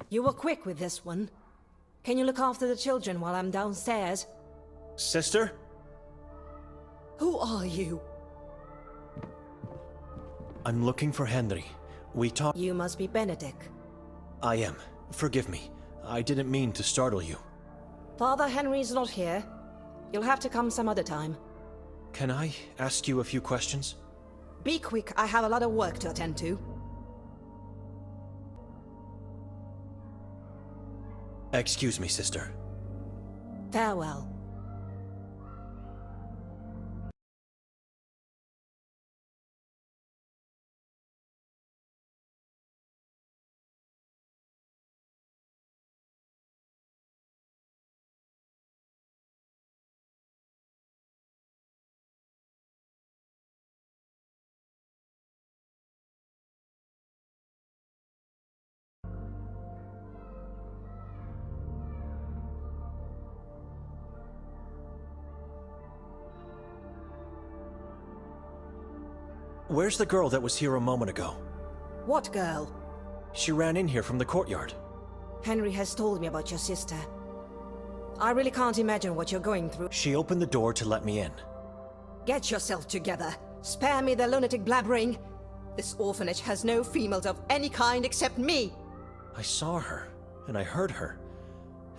You were quick with this one. Can you look after the children while I'm downstairs? Sister? Who are you? I'm looking for Henry. We talked. You must be Benedict. I am. Forgive me. I didn't mean to startle you. Father Henry's not here. You'll have to come some other time. Can I ask you a few questions? Be quick, I have a lot of work to attend to. Excuse me, sister. Farewell. Where's the girl that was here a moment ago? What girl? She ran in here from the courtyard. Henry has told me about your sister. I really can't imagine what you're going through. She opened the door to let me in. Get yourself together. Spare me the lunatic blabbering. This orphanage has no females of any kind except me. I saw her, and I heard her.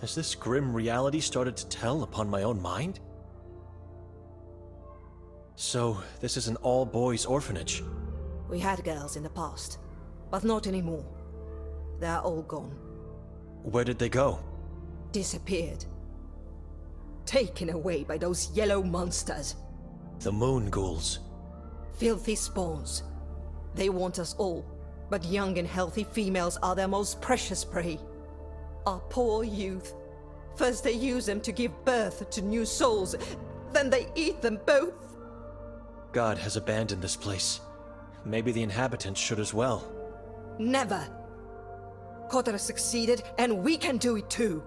Has this grim reality started to tell upon my own mind? So, this is an all-boys orphanage. We had girls in the past, but not anymore. They're all gone. Where did they go? Disappeared. Taken away by those yellow monsters. The moon ghouls. Filthy spawns. They want us all, but young and healthy females are their most precious prey. Our poor youth. First they use them to give birth to new souls, then they eat them both. God has abandoned this place. Maybe the inhabitants should as well. Never! Kotar succeeded, and we can do it too.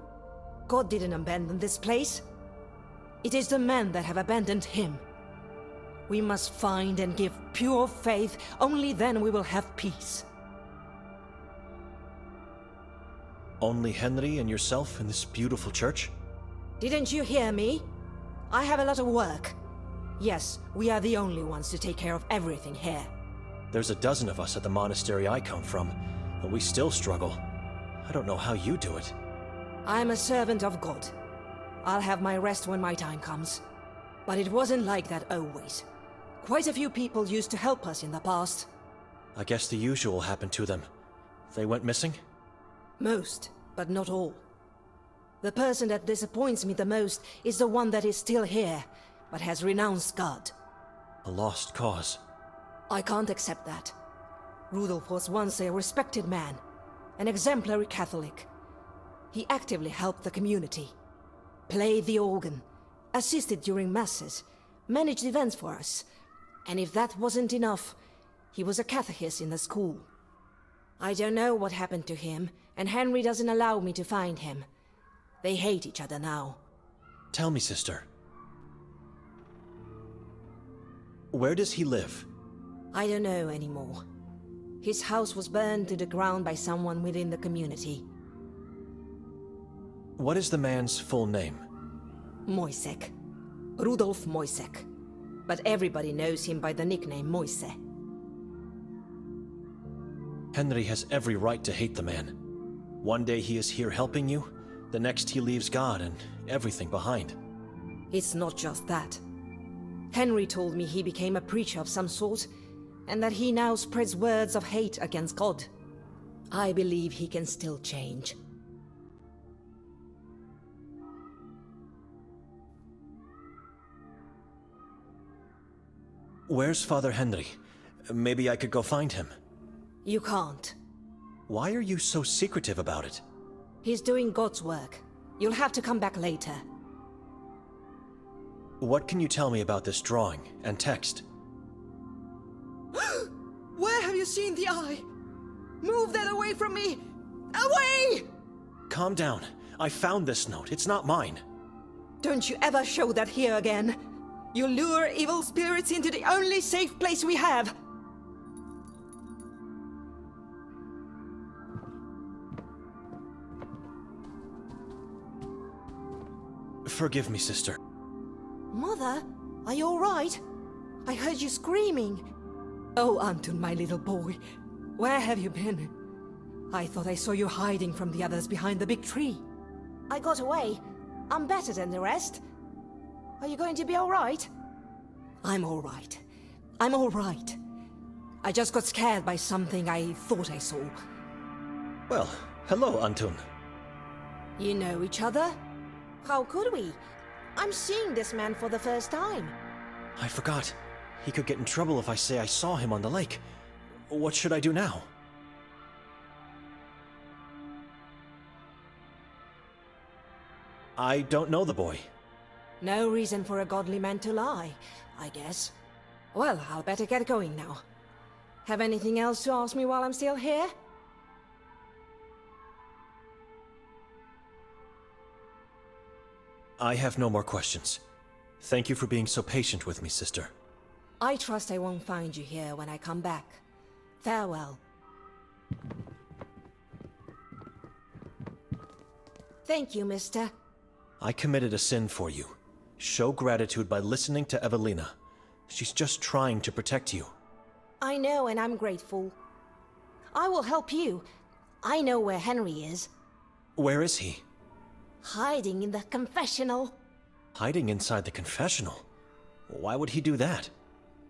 God didn't abandon this place. It is the men that have abandoned him. We must find and give pure faith, only then we will have peace. Only Henry and yourself in this beautiful church? Didn't you hear me? I have a lot of work. Yes, we are the only ones to take care of everything here. There's a dozen of us at the monastery I come from, and we still struggle. I don't know how you do it. I'm a servant of God. I'll have my rest when my time comes. But it wasn't like that always. Quite a few people used to help us in the past. I guess the usual happened to them. They went missing? Most, but not all. The person that disappoints me the most is the one that is still here, but has renounced God. A lost cause. I can't accept that. Rudolf was once a respected man, an exemplary Catholic. He actively helped the community, played the organ, assisted during masses, managed events for us, and if that wasn't enough, he was a catechist in the school. I don't know what happened to him, and Henry doesn't allow me to find him. They hate each other now. Tell me, sister. Where does he live? I don't know anymore. His house was burned to the ground by someone within the community. What is the man's full name? Moisek. Rudolf Moisek. But everybody knows him by the nickname Moise. Henry has every right to hate the man. One day he is here helping you, the next he leaves God and everything behind. It's not just that. Henry told me he became a preacher of some sort, and that he now spreads words of hate against God. I believe he can still change. Where's Father Henry? Maybe I could go find him. You can't. Why are you so secretive about it? He's doing God's work. You'll have to come back later. What can you tell me about this drawing and text? Where have you seen the eye? Move that away from me! Away! Calm down. I found this note. It's not mine. Don't you ever show that here again. You lure evil spirits into the only safe place we have. Forgive me, sister. Mother, are you all right? I heard you screaming. Oh, Anton, my little boy. Where have you been? I thought I saw you hiding from the others behind the big tree. I got away. I'm better than the rest. Are you going to be all right? I'm all right. I'm all right. I just got scared by something I thought I saw. Well, hello, Anton. You know each other? How could we? I'm seeing this man for the first time. I forgot. He could get in trouble if I say I saw him on the lake. What should I do now? I don't know the boy. No reason for a godly man to lie, I guess. Well, I'll better get going now. Have anything else to ask me while I'm still here? I have no more questions. Thank you for being so patient with me, sister. I trust I won't find you here when I come back. Farewell. Thank you, mister. I committed a sin for you. Show gratitude by listening to Evelina. She's just trying to protect you. I know, and I'm grateful. I will help you. I know where Henry is. Where is he? Hiding in the confessional. Hiding inside the confessional? Why would he do that?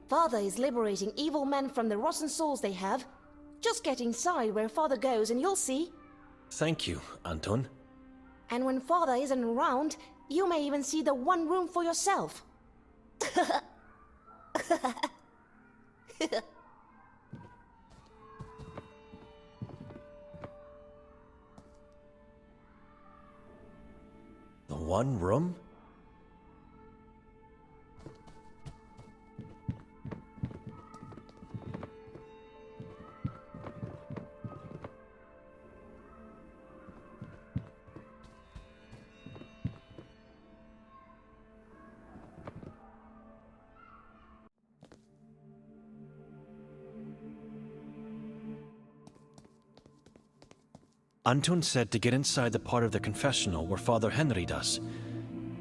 Father is liberating evil men from the rotten souls they have. Just get inside where Father goes and you'll see. Thank you, Anton. And when Father isn't around, you may even see the one room for yourself. The one room? Anton said to get inside the part of the confessional where Father Henry does.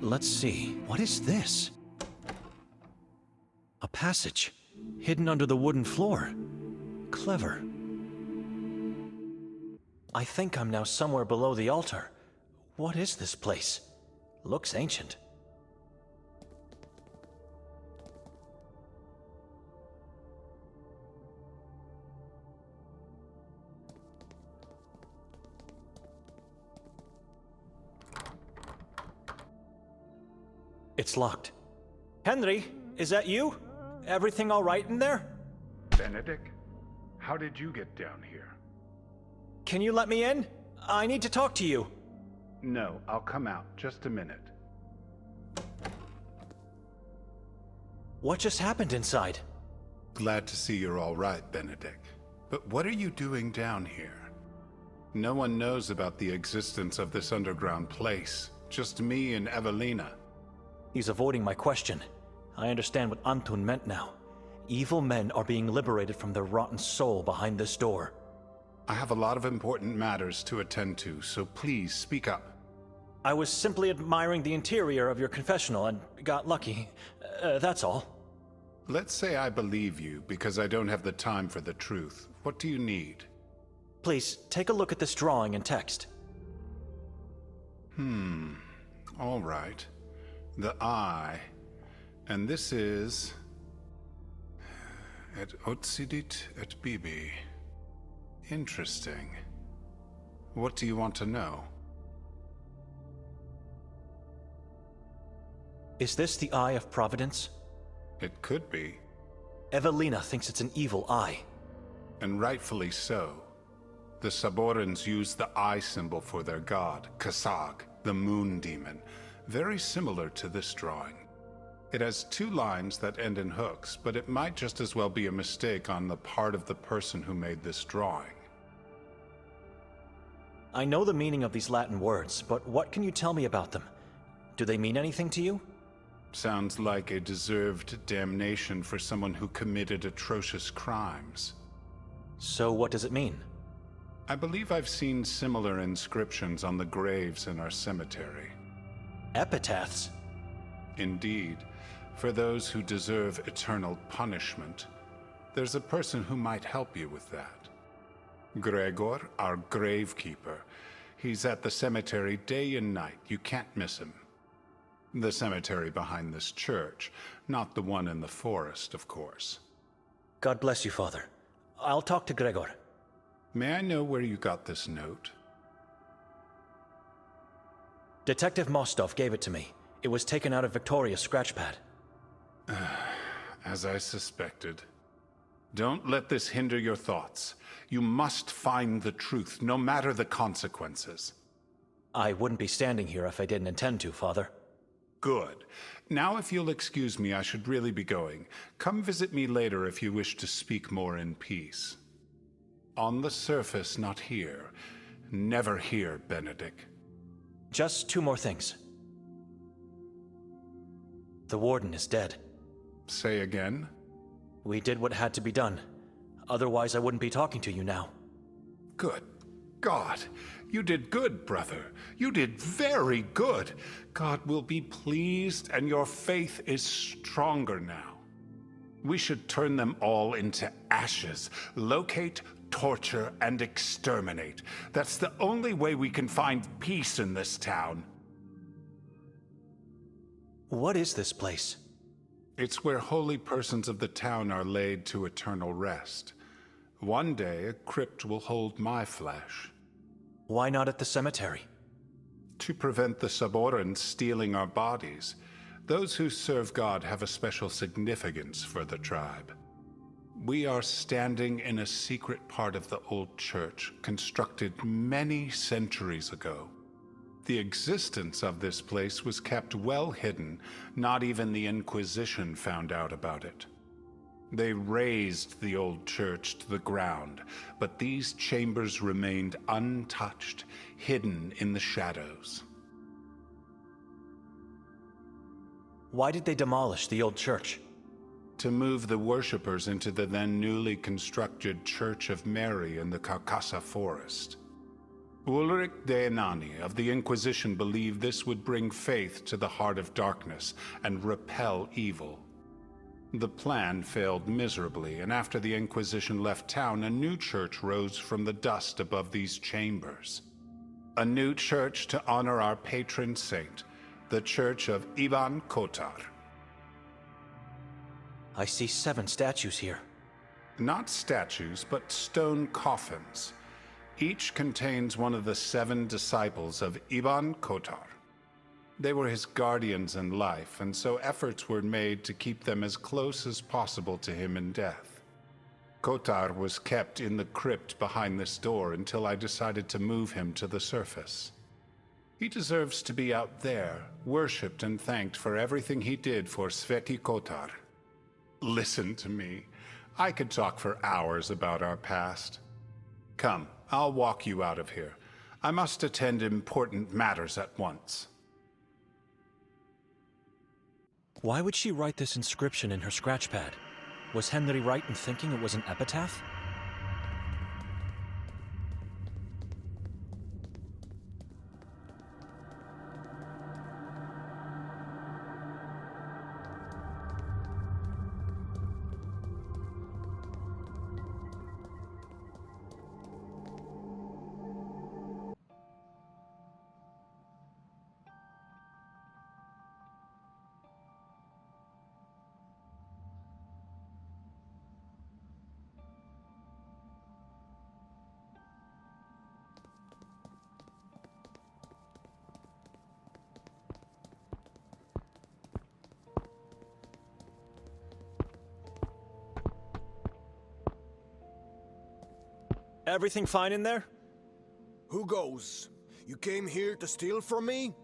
Let's see, what is this? A passage, hidden under the wooden floor. Clever. I think I'm now somewhere below the altar. What is this place? Looks ancient. It's locked. Henry, is that you? Everything all right in there? Benedict, how did you get down here? Can you let me in? I need to talk to you. No, I'll come out. Just a minute. What just happened inside? Glad to see you're all right, Benedict. But what are you doing down here? No one knows about the existence of this underground place. Just me and Evelina. He's avoiding my question. I understand what Anton meant now. Evil men are being liberated from their rotten soul behind this door. I have a lot of important matters to attend to, so please speak up. I was simply admiring the interior of your confessional and got lucky. That's all. Let's say I believe you because I don't have the time for the truth. What do you need? Please, take a look at this drawing and text. All right. The eye. And this is... Et occidit et bibi. Interesting. What do you want to know? Is this the Eye of Providence? It could be. Evelina thinks it's an evil eye. And rightfully so. The Saborans use the eye symbol for their god, Kasag, the moon demon. Very similar to this drawing. It has two lines that end in hooks, but it might just as well be a mistake on the part of the person who made this drawing. I know the meaning of these Latin words, but what can you tell me about them? Do they mean anything to you? Sounds like a deserved damnation for someone who committed atrocious crimes. So what does it mean? I believe I've seen similar inscriptions on the graves in our cemetery. Epitaphs? Indeed, for those who deserve eternal punishment, there's a person who might help you with that. Gregor, our gravekeeper. He's at the cemetery day and night. You can't miss him. The cemetery behind this church, not the one in the forest, of course. God bless you, Father. I'll talk to Gregor. May I know where you got this note? Detective Mostov gave it to me. It was taken out of Victoria's scratchpad. As I suspected. Don't let this hinder your thoughts. You must find the truth, no matter the consequences. I wouldn't be standing here if I didn't intend to, Father. Good. Now, if you'll excuse me, I should really be going. Come visit me later if you wish to speak more in peace. On the surface, not here. Never here, Benedict. Just two more things. The warden is dead. Say again? We did what had to be done. Otherwise, I wouldn't be talking to you now. Good God. You did good, brother. You did very good. God will be pleased, and your faith is stronger now. We should turn them all into ashes. Locate, torture, and exterminate. That's the only way we can find peace in this town. What is this place? It's where holy persons of the town are laid to eternal rest. One day, a crypt will hold my flesh. Why not at the cemetery? To prevent the Saborans stealing our bodies. Those who serve God have a special significance for the tribe. We are standing in a secret part of the old church, constructed many centuries ago. The existence of this place was kept well hidden. Not even the Inquisition found out about it. They razed the old church to the ground, but these chambers remained untouched, hidden in the shadows. Why did they demolish the old church? To move the worshippers into the then newly constructed Church of Mary in the Carcassa forest. Ulrich de Enani of the Inquisition believed this would bring faith to the heart of darkness and repel evil. The plan failed miserably, and after the Inquisition left town, a new church rose from the dust above these chambers. A new church to honor our patron saint, the Church of Ivan Kotar. I see 7 statues here. Not statues, but stone coffins. Each contains one of the 7 disciples of Ivan Kotar. They were his guardians in life, and so efforts were made to keep them as close as possible to him in death. Kotar was kept in the crypt behind this door until I decided to move him to the surface. He deserves to be out there, worshipped and thanked for everything he did for Sveti Kotar. Listen to me. I could talk for hours about our past. Come, I'll walk you out of here. I must attend important matters at once. Why would she write this inscription in her scratchpad? Was Henry right in thinking it was an epitaph? Everything fine in there? Who goes? You came here to steal from me?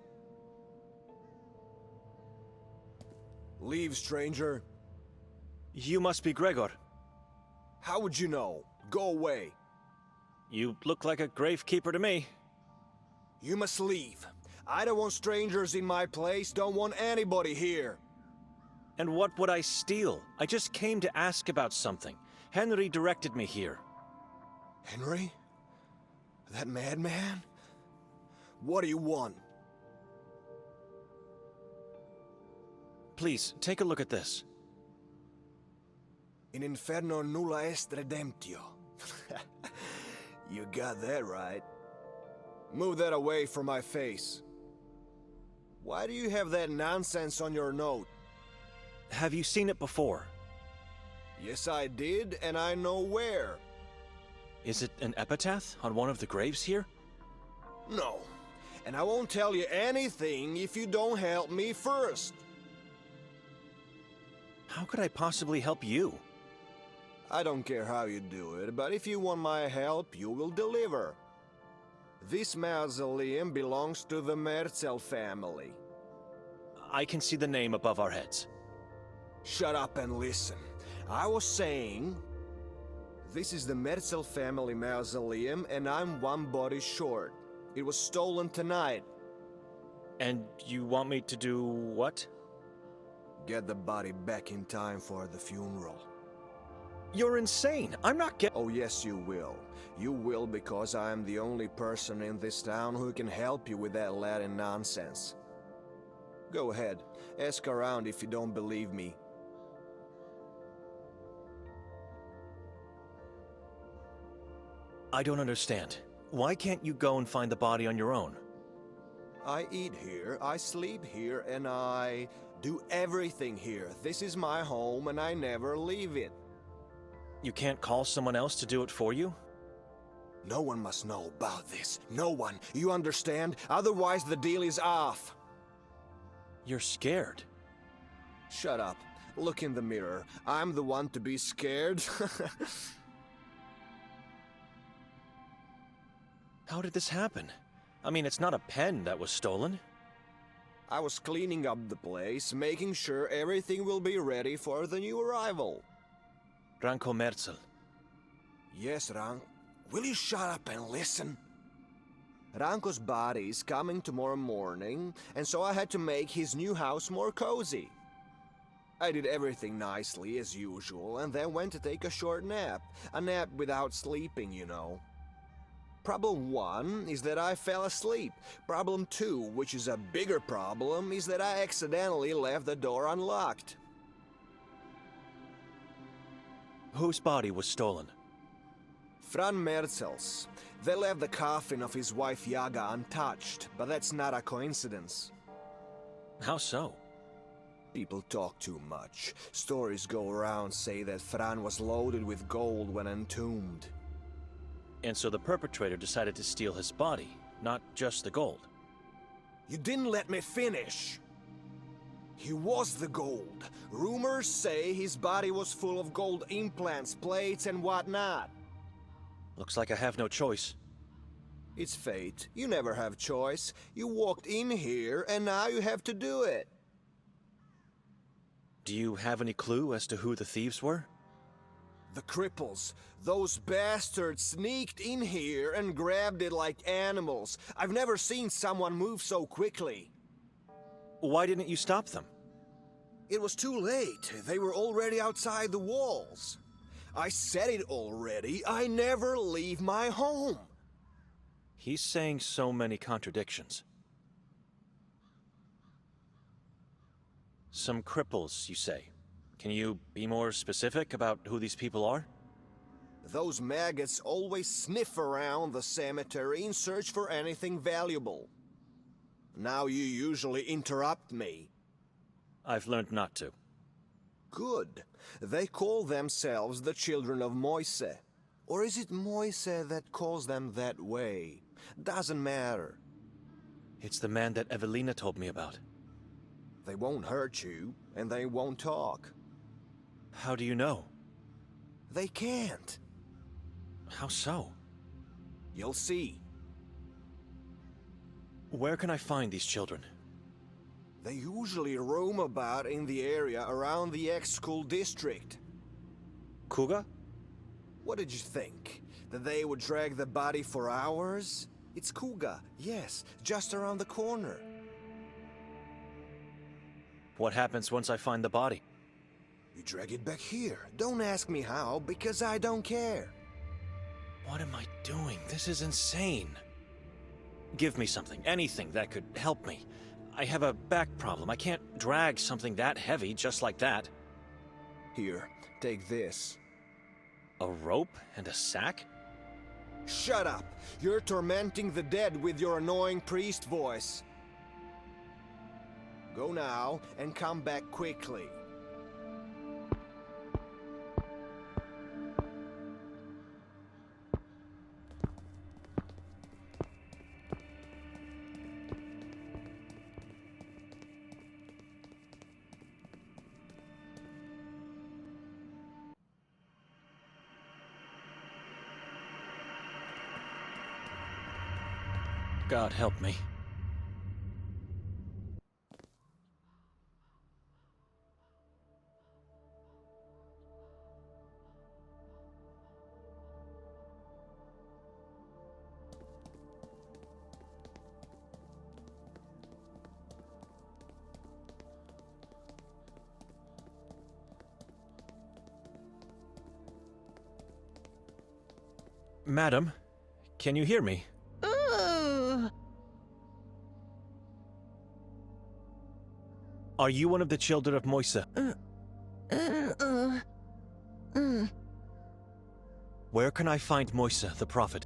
Leave, stranger. You must be Gregor. How would you know? Go away. You look like a gravekeeper to me. You must leave. I don't want strangers in my place, don't want anybody here. And what would I steal? I just came to ask about something. Henry directed me here. Henry? That madman? What do you want? Please, take a look at this. In inferno nulla est redemptio. You got that right. Move that away from my face. Why do you have that nonsense on your note? Have you seen it before? Yes, I did, and I know where. Is it an epitaph on one of the graves here? No. And I won't tell you anything if you don't help me first. How could I possibly help you? I don't care how you do it, but if you want my help, you will deliver. This mausoleum belongs to the Merzel family. I can see the name above our heads. Shut up and listen. I was saying, this is the Merzel family mausoleum, and I'm one body short. It was stolen tonight. And you want me to do what? Get the body back in time for the funeral. You're insane. I'm not Oh, yes, you will. You will because I am the only person in this town who can help you with that Latin nonsense. Go ahead. Ask around if you don't believe me. I don't understand. Why can't you go and find the body on your own? I eat here, I sleep here, and I do everything here. This is my home, and I never leave it. You can't call someone else to do it for you? No one must know about this. No one. You understand? Otherwise, the deal is off. You're scared. Shut up. Look in the mirror. I'm the one to be scared. How did this happen? I mean, it's not a pen that was stolen. I was cleaning up the place, making sure everything will be ready for the new arrival. Ranko Merzel. Yes, Rank. Will you shut up and listen? Ranko's body is coming tomorrow morning, and so I had to make his new house more cozy. I did everything nicely, as usual, and then went to take a short nap. A nap without sleeping, you know. Problem 1 is that I fell asleep. Problem 2, which is a bigger problem, is that I accidentally left the door unlocked. Whose body was stolen? Fran Merzel's. They left the coffin of his wife Yaga untouched, but that's not a coincidence. How so? People talk too much. Stories go around say that Fran was loaded with gold when entombed. And so the perpetrator decided to steal his body, not just the gold. You didn't let me finish. He was the gold. Rumors say his body was full of gold implants, plates, and whatnot. Looks like I have no choice. It's fate. You never have choice. You walked in here, and now you have to do it. Do you have any clue as to who the thieves were? The cripples. Those bastards sneaked in here and grabbed it like animals. I've never seen someone move so quickly. Why didn't you stop them? It was too late. They were already outside the walls. I said it already. I never leave my home. He's saying so many contradictions. Some cripples, you say. Can you be more specific about who these people are? Those maggots always sniff around the cemetery in search for anything valuable. Now you usually interrupt me. I've learned not to. Good. They call themselves the children of Moise. Or is it Moise that calls them that way? Doesn't matter. It's the man that Evelina told me about. They won't hurt you, and they won't talk. How do you know? They can't. How so? You'll see. Where can I find these children? They usually roam about in the area around the ex-school district. Kuga? What did you think? That they would drag the body for hours? It's Kuga, yes, just around the corner. What happens once I find the body? You drag it back here. Don't ask me how, because I don't care. What am I doing? This is insane. Give me something, anything that could help me. I have a back problem. I can't drag something that heavy just like that. Here, take this. A rope and a sack? Shut up! You're tormenting the dead with your annoying priest voice. Go now and come back quickly. God help me. Madam, can you hear me? Are you one of the children of Moisa? Where can I find Moisa, the prophet?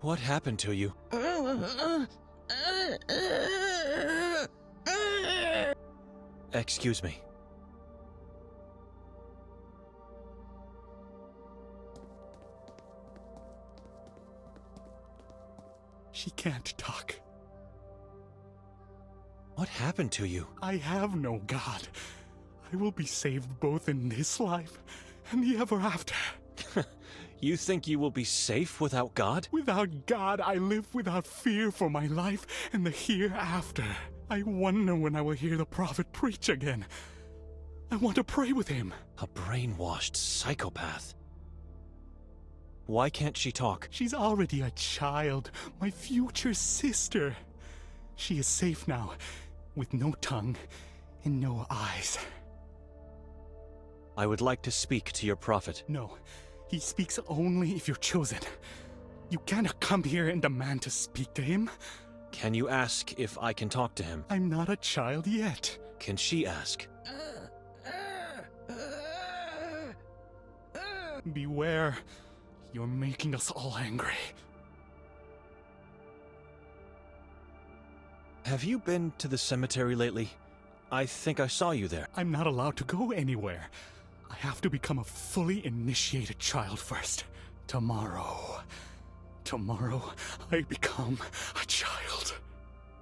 What happened to you? Excuse me. She can't talk. What happened to you? I have no God. I will be saved both in this life and the ever after. You think you will be safe without God? Without God, I live without fear for my life and the hereafter. I wonder when I will hear the prophet preach again. I want to pray with him. A brainwashed psychopath. Why can't she talk? She's already a child, my future sister. She is safe now, with no tongue and no eyes. I would like to speak to your prophet. No, he speaks only if you're chosen. You cannot come here and demand to speak to him. Can you ask if I can talk to him? I'm not a child yet. Can she ask? Beware. You're making us all angry. Have you been to the cemetery lately? I think I saw you there. I'm not allowed to go anywhere. I have to become a fully initiated child first. Tomorrow, I become a child.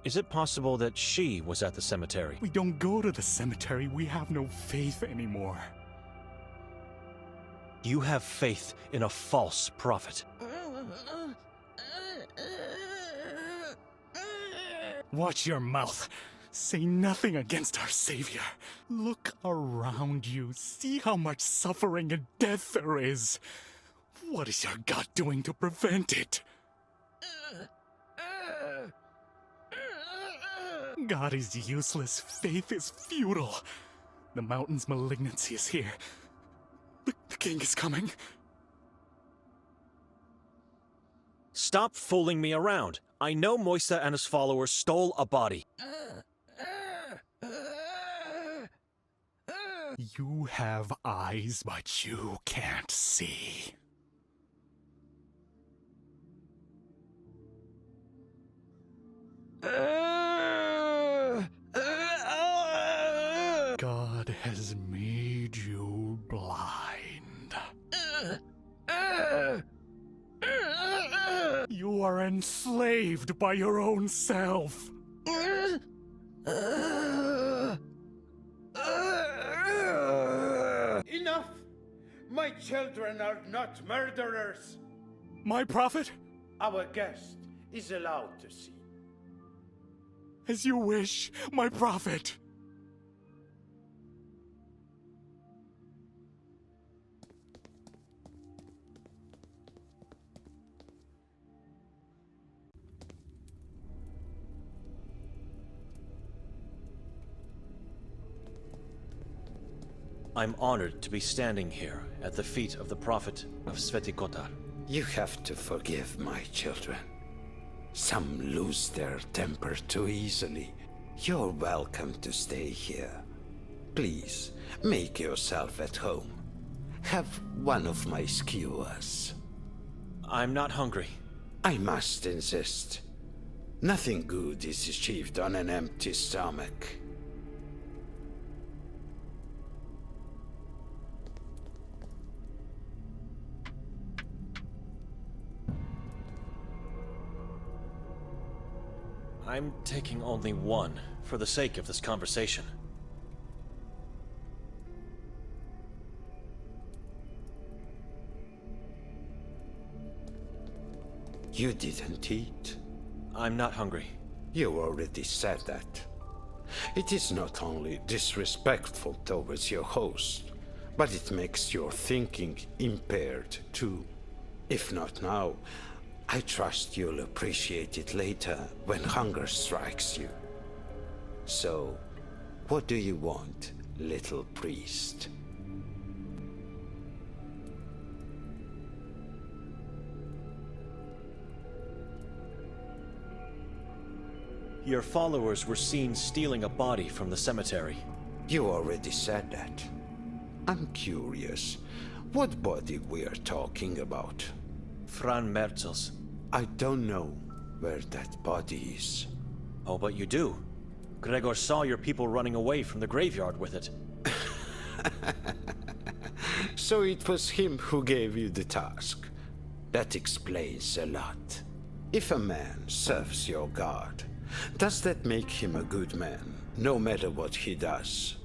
Is it possible that she was at the cemetery? We don't go to the cemetery. We have no faith anymore. You have faith in a false prophet. Watch your mouth. Say nothing against our Savior. Look around you. See how much suffering and death there is. What is your God doing to prevent it? God is useless. Faith is futile. The mountain's malignancy is here. The king is coming. Stop fooling me around. I know Moisa and his followers stole a body. You have eyes, but you can't see. God has made you blind. You are enslaved by your own self. Enough! My children are not murderers! My prophet, Our guest is allowed to see. as you wish, my prophet. I'm honored to be standing here at the feet of the prophet of Sveti Kotar. You have to forgive my children. Some lose their temper too easily. You're welcome to stay here. Please, make yourself at home. Have one of my skewers. I'm not hungry. I must insist. Nothing good is achieved on an empty stomach. I'm taking only one, for the sake of this conversation. You didn't eat. I'm not hungry. You already said that. It is not only disrespectful towards your host, but it makes your thinking impaired too. If not now, I trust you'll appreciate it later when hunger strikes you. So, what do you want, little priest? Your followers were seen stealing a body from the cemetery. You already said that. I'm curious, what body we're talking about? Fran Merzel's. I don't know where that body is. Oh, but you do. Gregor saw your people running away from the graveyard with it. So it was him who gave you the task. That explains a lot. If a man serves your god, does that make him a good man, no matter what he does?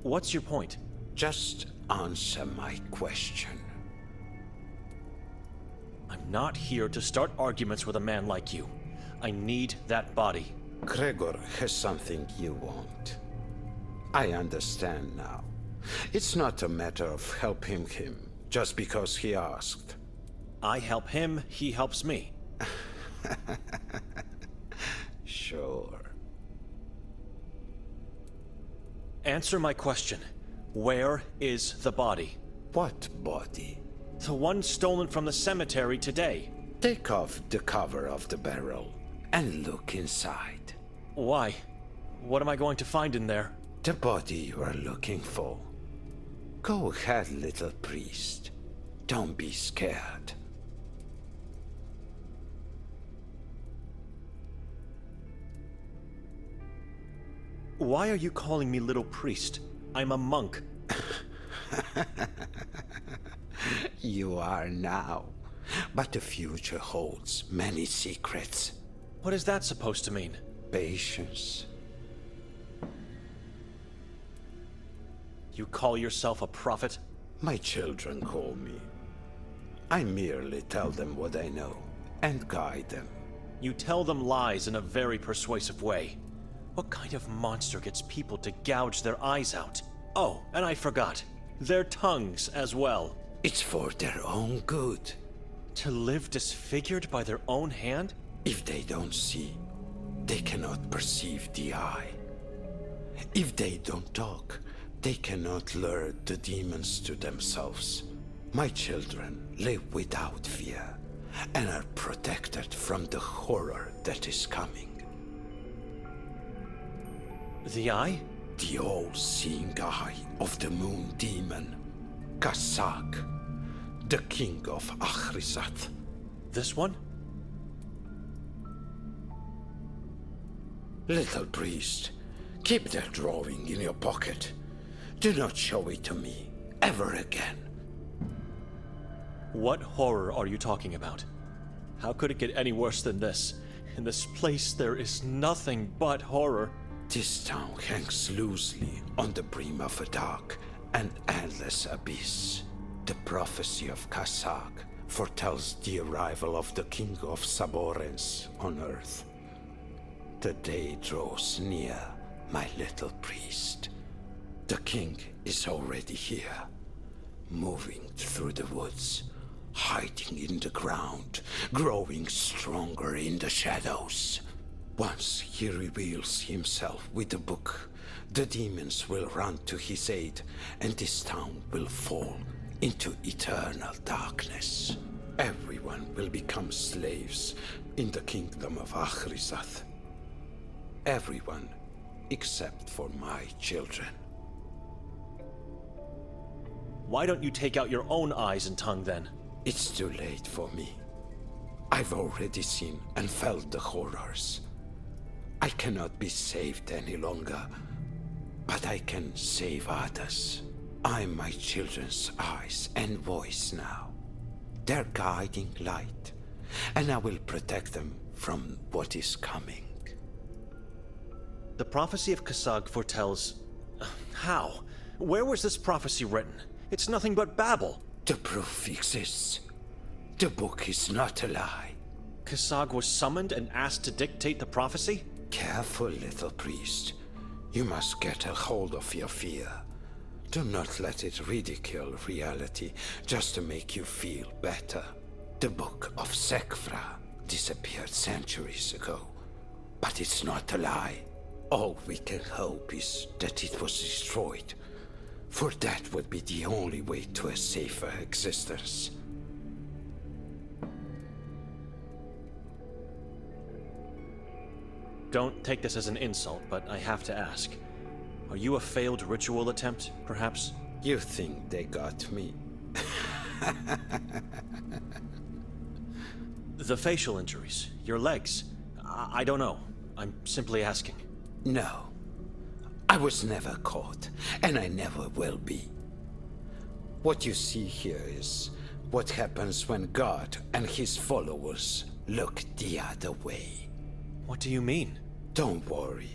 What's your point? Just answer my question. I'm not here to start arguments with a man like you. I need that body. Gregor has something you want. I understand now. It's not a matter of helping him just because he asked. I help him, he helps me. Sure. Answer my question. Where is the body? What body? The one stolen from the cemetery today. Take off the cover of the barrel and look inside. Why? What am I going to find in there? The body you are looking for. Go ahead, little priest. Don't be scared. Why are you calling me little priest? I'm a monk. You are now, but the future holds many secrets. What is that supposed to mean? Patience. You call yourself a prophet? My children call me. I merely tell them what I know and guide them. You tell them lies in a very persuasive way. What kind of monster gets people to gouge their eyes out? Oh, and I forgot. Their tongues as well. It's for their own good. To live disfigured by their own hand? If they don't see, they cannot perceive the eye. If they don't talk, they cannot lure the demons to themselves. My children live without fear and are protected from the horror that is coming. The eye? The all-seeing eye of the moon demon, Kasag, the king of Achrizath. This one? Little priest, keep that drawing in your pocket. Do not show it to me, ever again. What horror are you talking about? How could it get any worse than this? In this place there is nothing but horror. This town hangs loosely on the brim of a dark and endless abyss. The prophecy of Kasag foretells the arrival of the king of Saborens on earth. The day draws near, my little priest. The king is already here, moving through the woods, hiding in the ground, growing stronger in the shadows. Once he reveals himself with the book, the demons will run to his aid, and this town will fall into eternal darkness. Everyone will become slaves in the kingdom of Achrizath. Everyone except for my children. Why don't you take out your own eyes and tongue then? It's too late for me. I've already seen and felt the horrors. I cannot be saved any longer, but I can save others. I'm my children's eyes and voice now. Their guiding light, and I will protect them from what is coming. The prophecy of Kasag foretells... How? Where was this prophecy written? It's nothing but babble. The proof exists. The book is not a lie. Kasag was summoned and asked to dictate the prophecy? Careful, little priest. You must get a hold of your fear. Do not let it ridicule reality just to make you feel better. The book of Sekfra disappeared centuries ago, but it's not a lie. All we can hope is that it was destroyed, for that would be the only way to a safer existence. Don't take this as an insult, but I have to ask. Are you a failed ritual attempt, perhaps? You think they got me? The facial injuries, your legs. I don't know. I'm simply asking. No. I was never caught, and I never will be. What you see here is what happens when God and his followers look the other way. What do you mean? Don't worry.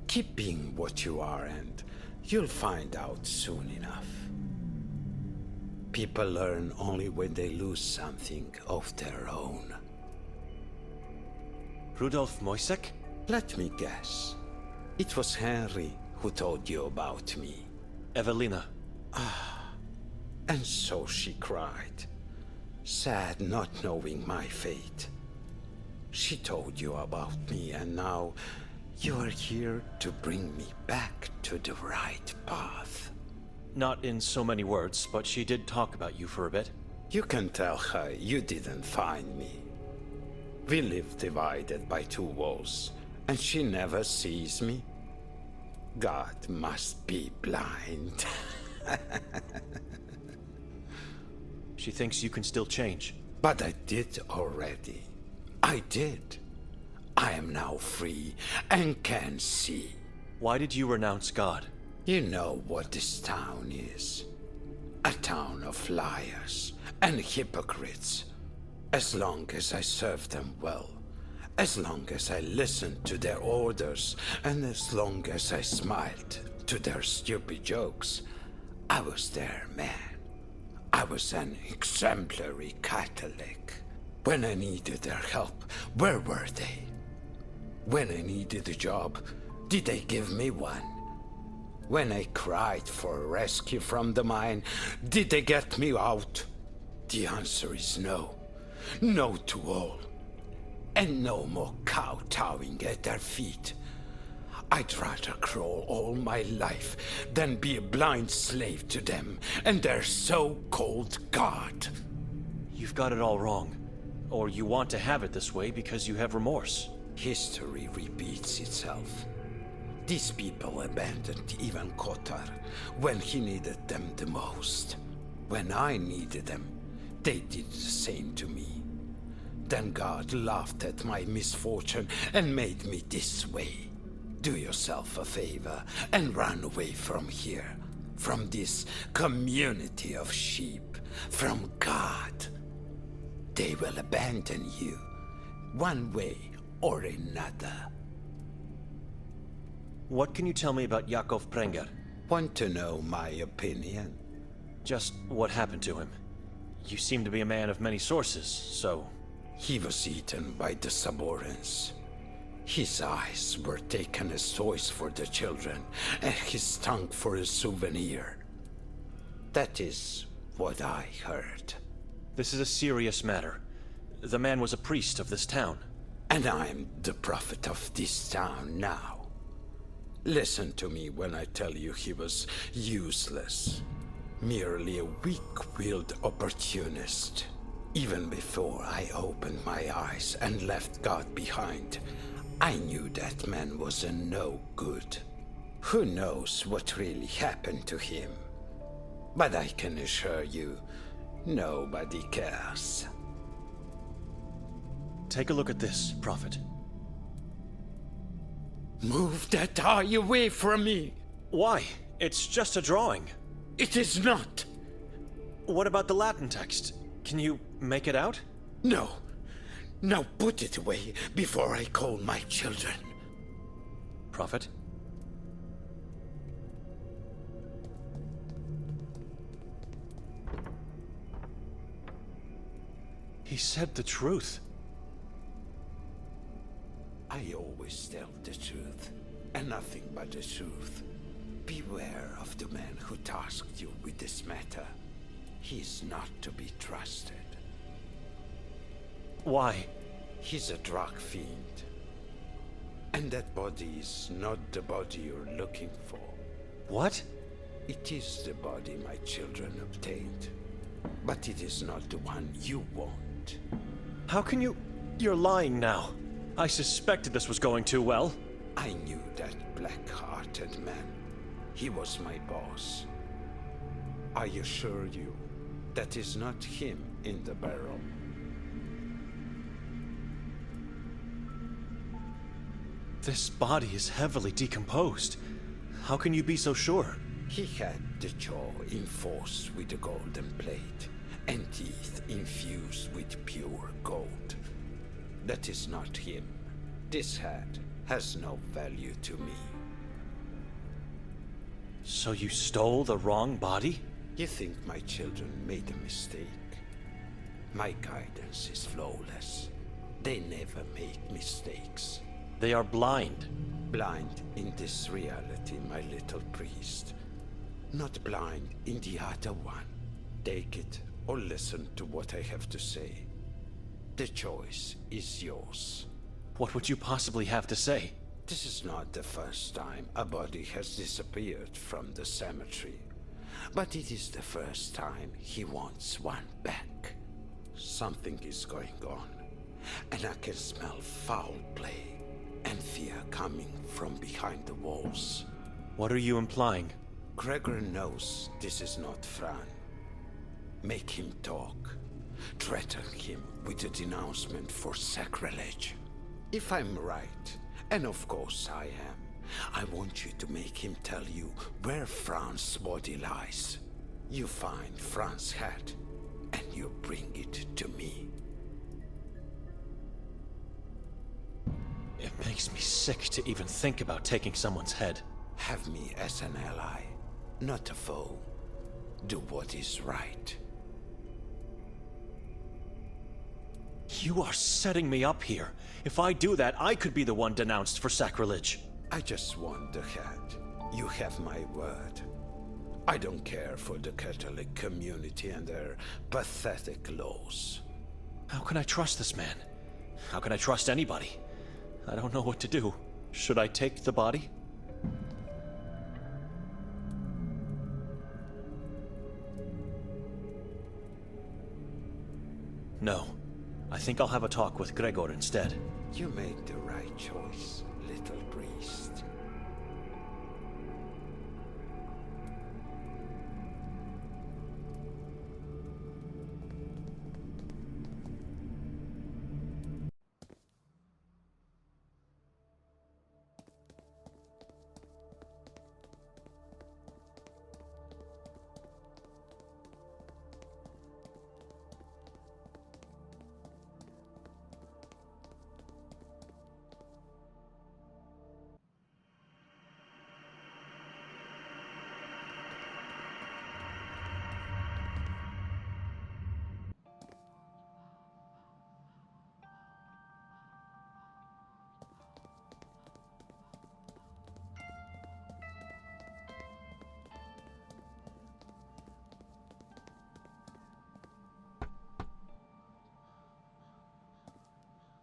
Keep being what you are, and you'll find out soon enough. People learn only when they lose something of their own. Rudolf Moisek? Let me guess. It was Henry who told you about me. Evelina. And so she cried, sad not knowing my fate. She told you about me, and now you are here to bring me back to the right path. Not in so many words, but she did talk about you for a bit. You can tell her you didn't find me. We live divided by two walls, and she never sees me. God must be blind. She thinks you can still change. But I did already. I did. I am now free and can see. Why did you renounce God? You know what this town is. A town of liars and hypocrites. As long as I served them well, as long as I listened to their orders, and as long as I smiled to their stupid jokes, I was their man. I was an exemplary Catholic. When I needed their help, where were they? When I needed a job, did they give me one? When I cried for rescue from the mine, did they get me out? The answer is no. No to all. And no more kowtowing at their feet. I'd rather crawl all my life than be a blind slave to them and their so-called God. You've got it all wrong. Or you want to have it this way because you have remorse. History repeats itself. These people abandoned even Kotar when he needed them the most. When I needed them, they did the same to me. Then God laughed at my misfortune and made me this way. Do yourself a favor and run away from here. From this community of sheep. From God. They will abandon you, one way or another. What can you tell me about Yakov Prenger? Want to know my opinion? Just what happened to him. You seem to be a man of many sources, so... He was eaten by the Saborans. His eyes were taken as toys for the children, and his tongue for a souvenir. That is what I heard. This is a serious matter. The man was a priest of this town. And I'm the prophet of this town now. Listen to me when I tell you he was useless. Merely a weak-willed opportunist. Even before I opened my eyes and left God behind, I knew that man was a no good. Who knows what really happened to him? But I can assure you, nobody cares. Take a look at this, Prophet. Move that eye away from me! Why? It's just a drawing. It is not! What about the Latin text? Can you make it out? No. Now put it away before I call my children. Prophet? He said the truth. I always tell the truth, and nothing but the truth. Beware of the man who tasked you with this matter. He is not to be trusted. Why? He's a drug fiend. And that body is not the body you're looking for. What? It is the body my children obtained. But it is not the one you want. How can you... You're lying now. I suspected this was going too well. I knew that black-hearted man. He was my boss. I assure you, that is not him in the barrel. This body is heavily decomposed. How can you be so sure? He had the jaw enforced with a golden plate, and teeth infused with pure gold. That is not him. This head has no value to me. So you stole the wrong body? You think my children made a mistake? My guidance is flawless. They never make mistakes. They are blind. Blind in this reality, my little priest. Not blind in the other one. Take it or listen to what I have to say. The choice is yours. What would you possibly have to say? This is not the first time a body has disappeared from the cemetery. But it is the first time he wants one back. Something is going on, and I can smell foul play and fear coming from behind the walls. What are you implying? Gregor knows this is not Fran. Make him talk. Threaten him with a denouncement for sacrilege. If I'm right, and of course I am, I want you to make him tell you where Fran's body lies. You find Fran's head, and you bring it to me. It makes me sick to even think about taking someone's head. Have me as an ally, not a foe. Do what is right. You are setting me up here. If I do that, I could be the one denounced for sacrilege. I just want the head. You have my word. I don't care for the Catholic community and their pathetic laws. How can I trust this man? How can I trust anybody? I don't know what to do. Should I take the body? No. I think I'll have a talk with Gregor instead. You made the right choice, little priest.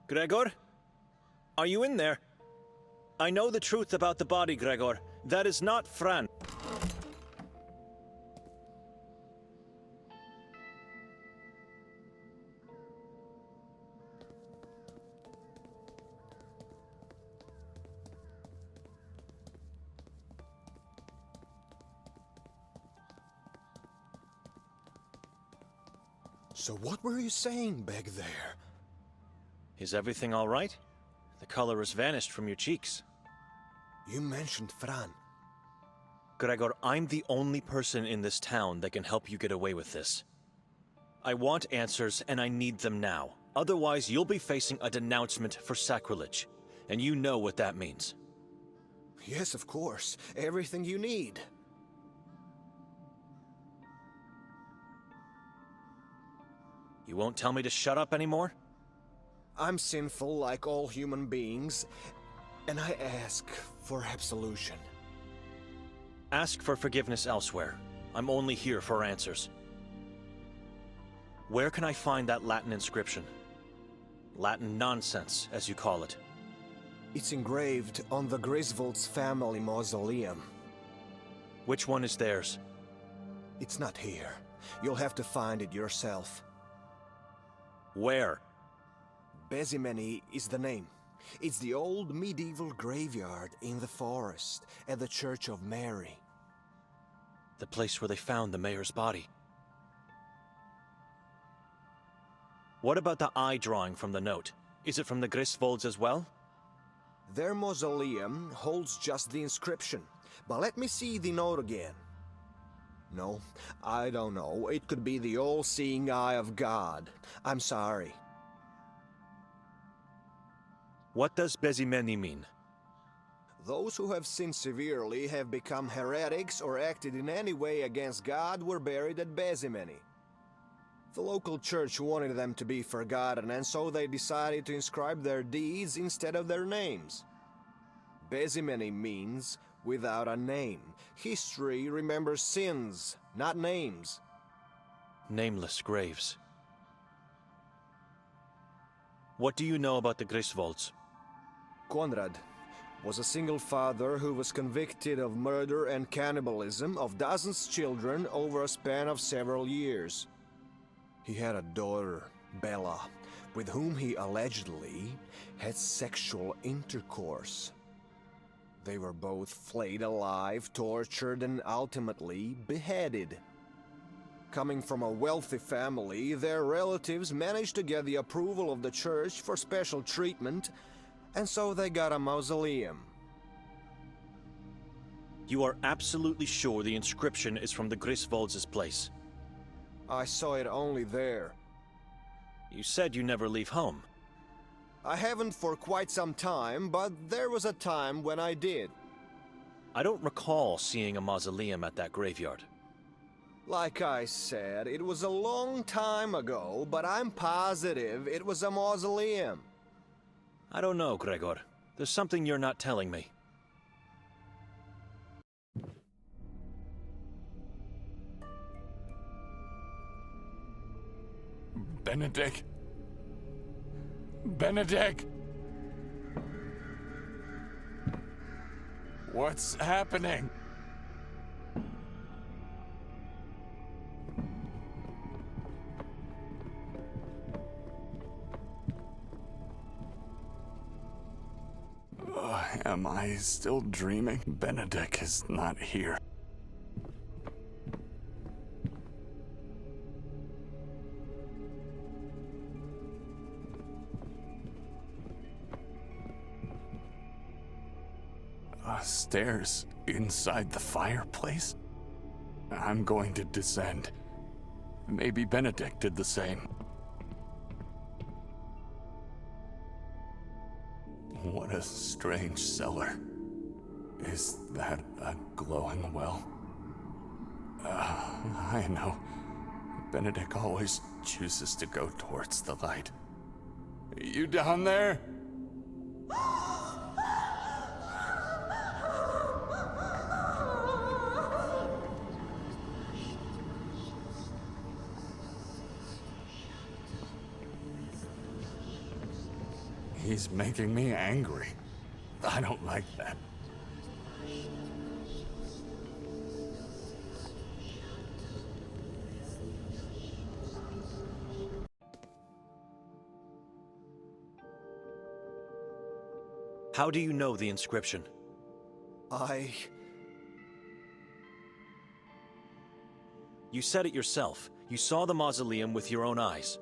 Gregor? Are you in there? I know the truth about the body, Gregor. That is not Fran. So what were you saying back there? Is everything all right? The color has vanished from your cheeks. You mentioned Fran. Gregor, I'm the only person in this town that can help you get away with this. I want answers, and I need them now. Otherwise, you'll be facing a denouncement for sacrilege. And you know what that means. Yes, of course. Everything you need. You won't tell me to shut up anymore? I'm sinful like all human beings, and I ask for absolution. Ask for forgiveness elsewhere. I'm only here for answers. Where can I find that Latin inscription? Latin nonsense, as you call it. It's engraved on the Griswold's family mausoleum. Which one is theirs? It's not here. You'll have to find it yourself. Where? Bezimeni is the name. It's the old medieval graveyard in the forest at the Church of Mary. The place where they found the mayor's body. What about the eye drawing from the note? Is it from the Griswolds as well? Their mausoleum holds just the inscription, but let me see the note again. No, I don't know. It could be the all-seeing eye of God. I'm sorry. What does Bezimeni mean? Those who have sinned severely, have become heretics, or acted in any way against God were buried at Bezimeni. The local church wanted them to be forgotten, and so they decided to inscribe their deeds instead of their names. Bezimeni means without a name. History remembers sins, not names. Nameless graves. What do you know about the Griswolds? Konrad was a single father who was convicted of murder and cannibalism of dozens of children over a span of several years. He had a daughter, Bella, with whom he allegedly had sexual intercourse. They were both flayed alive, tortured, and ultimately beheaded. Coming from a wealthy family, their relatives managed to get the approval of the church for special treatment, and so they got a mausoleum. You are absolutely sure the inscription is from the Griswolds' place? I saw it only there. You said you never leave home. I haven't for quite some time, but there was a time when I did. I don't recall seeing a mausoleum at that graveyard. Like I said, it was a long time ago, but I'm positive it was a mausoleum. I don't know, Gregor. There's something you're not telling me. Benedict? Benedict? What's happening? Am I still dreaming? Benedict is not here. Stairs inside the fireplace? I'm going to descend. Maybe Benedict did the same. What a strange cellar. Is that a glowing well? I know. Benedict always chooses to go towards the light. You down there? He's making me angry. I don't like that. How do you know the inscription? I... You said it yourself. You saw the mausoleum with your own eyes.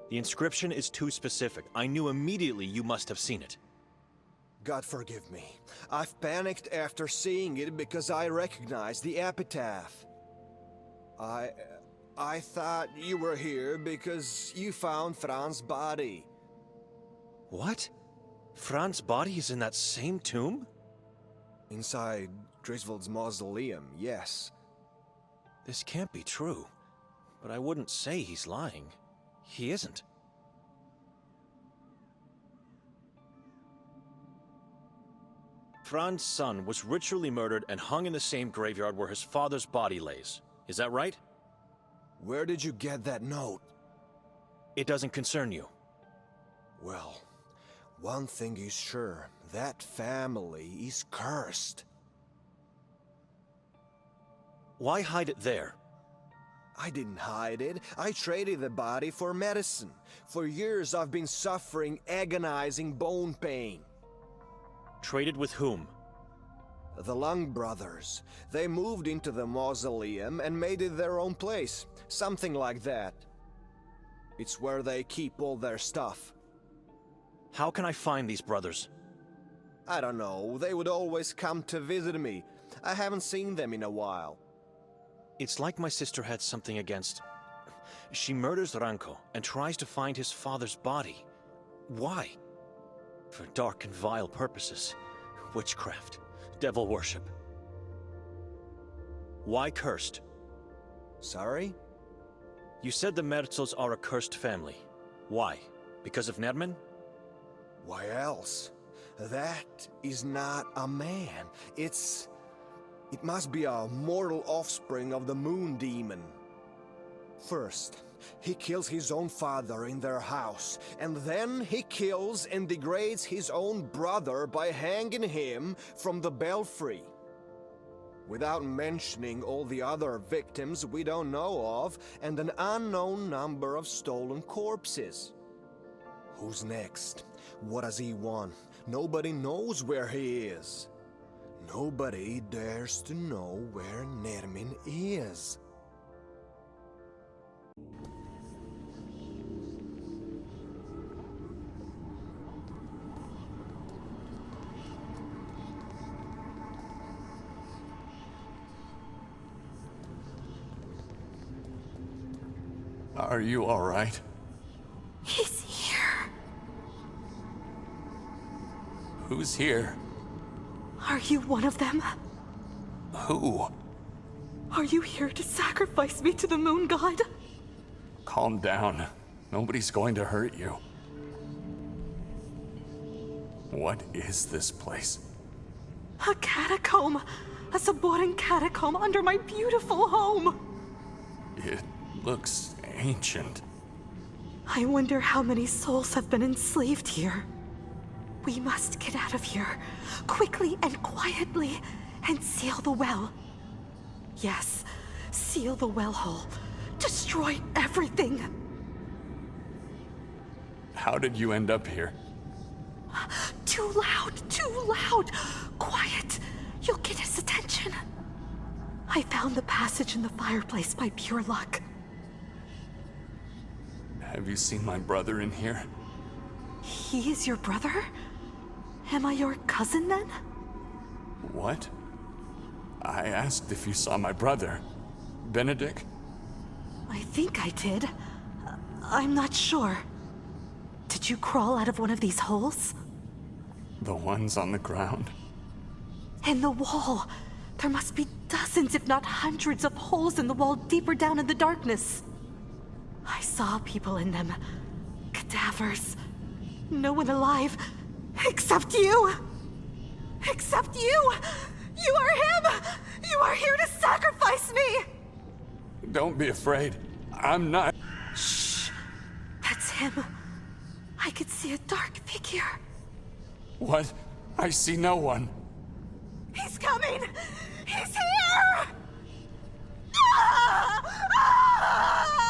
The inscription is too specific. I knew immediately you must have seen it. God forgive me. I've panicked after seeing it because I recognized the epitaph. I thought you were here because you found Fran's body. What? Fran's body is in that same tomb? Inside Griswold's mausoleum, yes. This can't be true. But I wouldn't say he's lying. He isn't. Fran's son was ritually murdered and hung in the same graveyard where his father's body lays. Is that right? Where did you get that note? It doesn't concern you. Well, one thing is sure. That family is cursed. Why hide it there? I didn't hide it. I traded the body for medicine. For years I've been suffering agonizing bone pain. Traded with whom? The Lung brothers. They moved into the mausoleum and made it their own place. Something like that. It's where they keep all their stuff. How can I find these brothers? I don't know. They would always come to visit me. I haven't seen them in a while. It's like my sister had something against... She murders Ranko and tries to find his father's body. Why? For dark and vile purposes. Witchcraft. Devil worship. Why cursed? Sorry? You said the Merzels are a cursed family. Why? Because of Nerman? Why else? That is not a man. It must be a mortal offspring of the Moon Demon. First, he kills his own father in their house, and then he kills and degrades his own brother by hanging him from the belfry. Without mentioning all the other victims we don't know of, and an unknown number of stolen corpses. Who's next? What does he want? Nobody knows where he is. Nobody dares to know where Nermin is. Are you all right? He's here. Who's here? Are you one of them? Who? Are you here to sacrifice me to the moon god? Calm down. Nobody's going to hurt you. What is this place? A catacomb. A Saboran catacomb under my beautiful home. It looks ancient. I wonder how many souls have been enslaved here. We must get out of here, quickly and quietly, and seal the well. Yes, seal the well hole. Destroy everything. How did you end up here? Too loud, too loud. Quiet. You'll get his attention. I found the passage in the fireplace by pure luck. Have you seen my brother in here? He is your brother? Am I your cousin then? What? I asked if you saw my brother. Benedict? I think I did. I'm not sure. Did you crawl out of one of these holes? The ones on the ground? In the wall. There must be dozens, if not hundreds, of holes in the wall deeper down in the darkness. I saw people in them. Cadavers. No one alive. Except you! Except you! You are him! You are here to sacrifice me! Don't be afraid. I'm not. Shh! That's him. I could see a dark figure. What? I see no one. He's coming! He's here! Ah! Ah! Ah!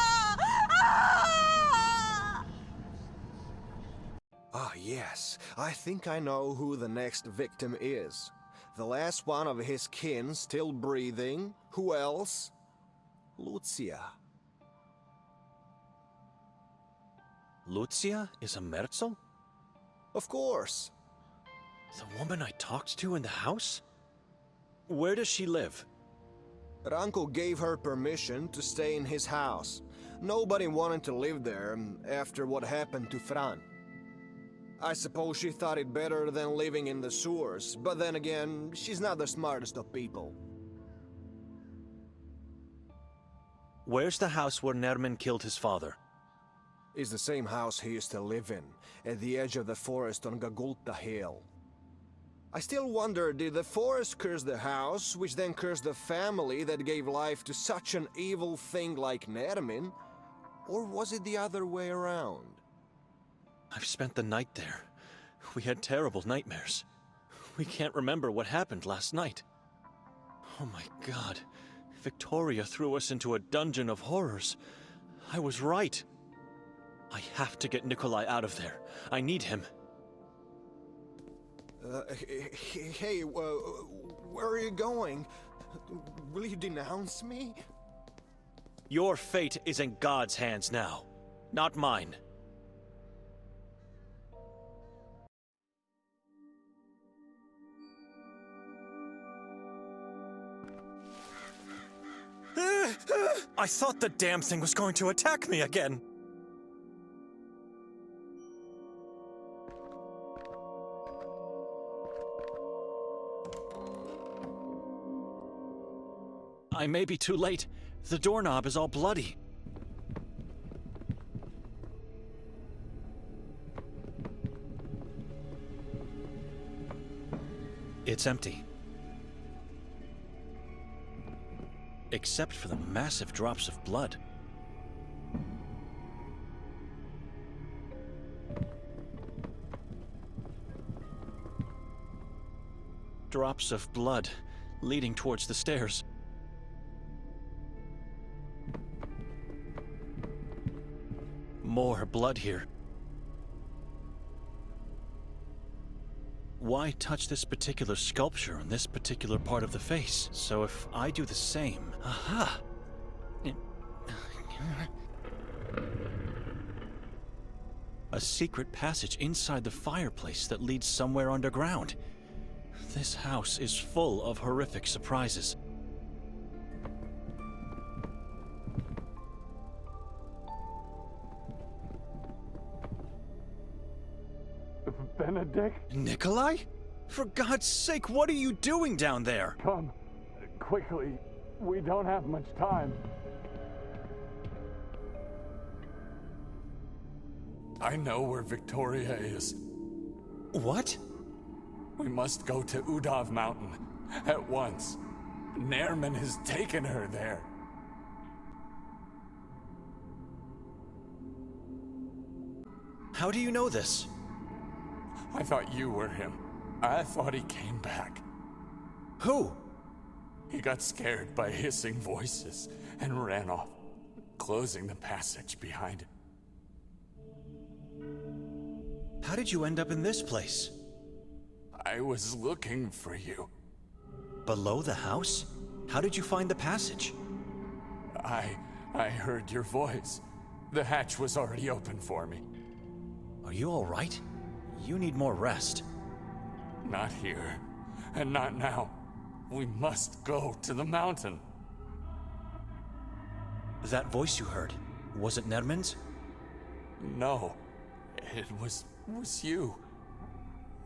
Ah, yes. I think I know who the next victim is. The last one of his kin still breathing. Who else? Lucia. Lucia is a Merzel? Of course. The woman I talked to in the house? Where does she live? Ranko gave her permission to stay in his house. Nobody wanted to live there after what happened to Fran. I suppose she thought it better than living in the sewers, but then again, she's not the smartest of people. Where's the house where Nerman killed his father? It's the same house he used to live in, at the edge of the forest on Gagulta Hill. I still wonder, did the forest curse the house, which then cursed the family that gave life to such an evil thing like Nermin? Or was it the other way around? I've spent the night there. We had terrible nightmares. We can't remember what happened last night. Oh my god. Victoria threw us into a dungeon of horrors. I was right. I have to get Nikolai out of there. I need him. Hey, where are you going? Will you denounce me? Your fate is in God's hands now, not mine. I thought the damn thing was going to attack me again. I may be too late. The doorknob is all bloody. It's empty. Except for the massive drops of blood. Drops of blood leading towards the stairs. More blood here. Why touch this particular sculpture on this particular part of the face? So if I do the same... Aha! A secret passage inside the fireplace that leads somewhere underground. This house is full of horrific surprises. Benedict? Nikolai? For God's sake, what are you doing down there? Come, quickly. We don't have much time. I know where Victoria is. What? We must go to Udav Mountain at once. Nerman has taken her there. How do you know this? I thought you were him. I thought he came back. Who? He got scared by hissing voices and ran off, closing the passage behind him. How did you end up in this place? I was looking for you. Below the house? How did you find the passage? I heard your voice. The hatch was already open for me. Are you all right? You need more rest. Not here, and not now. We must go to the mountain. That voice you heard, was it Nerman's? No, it was you.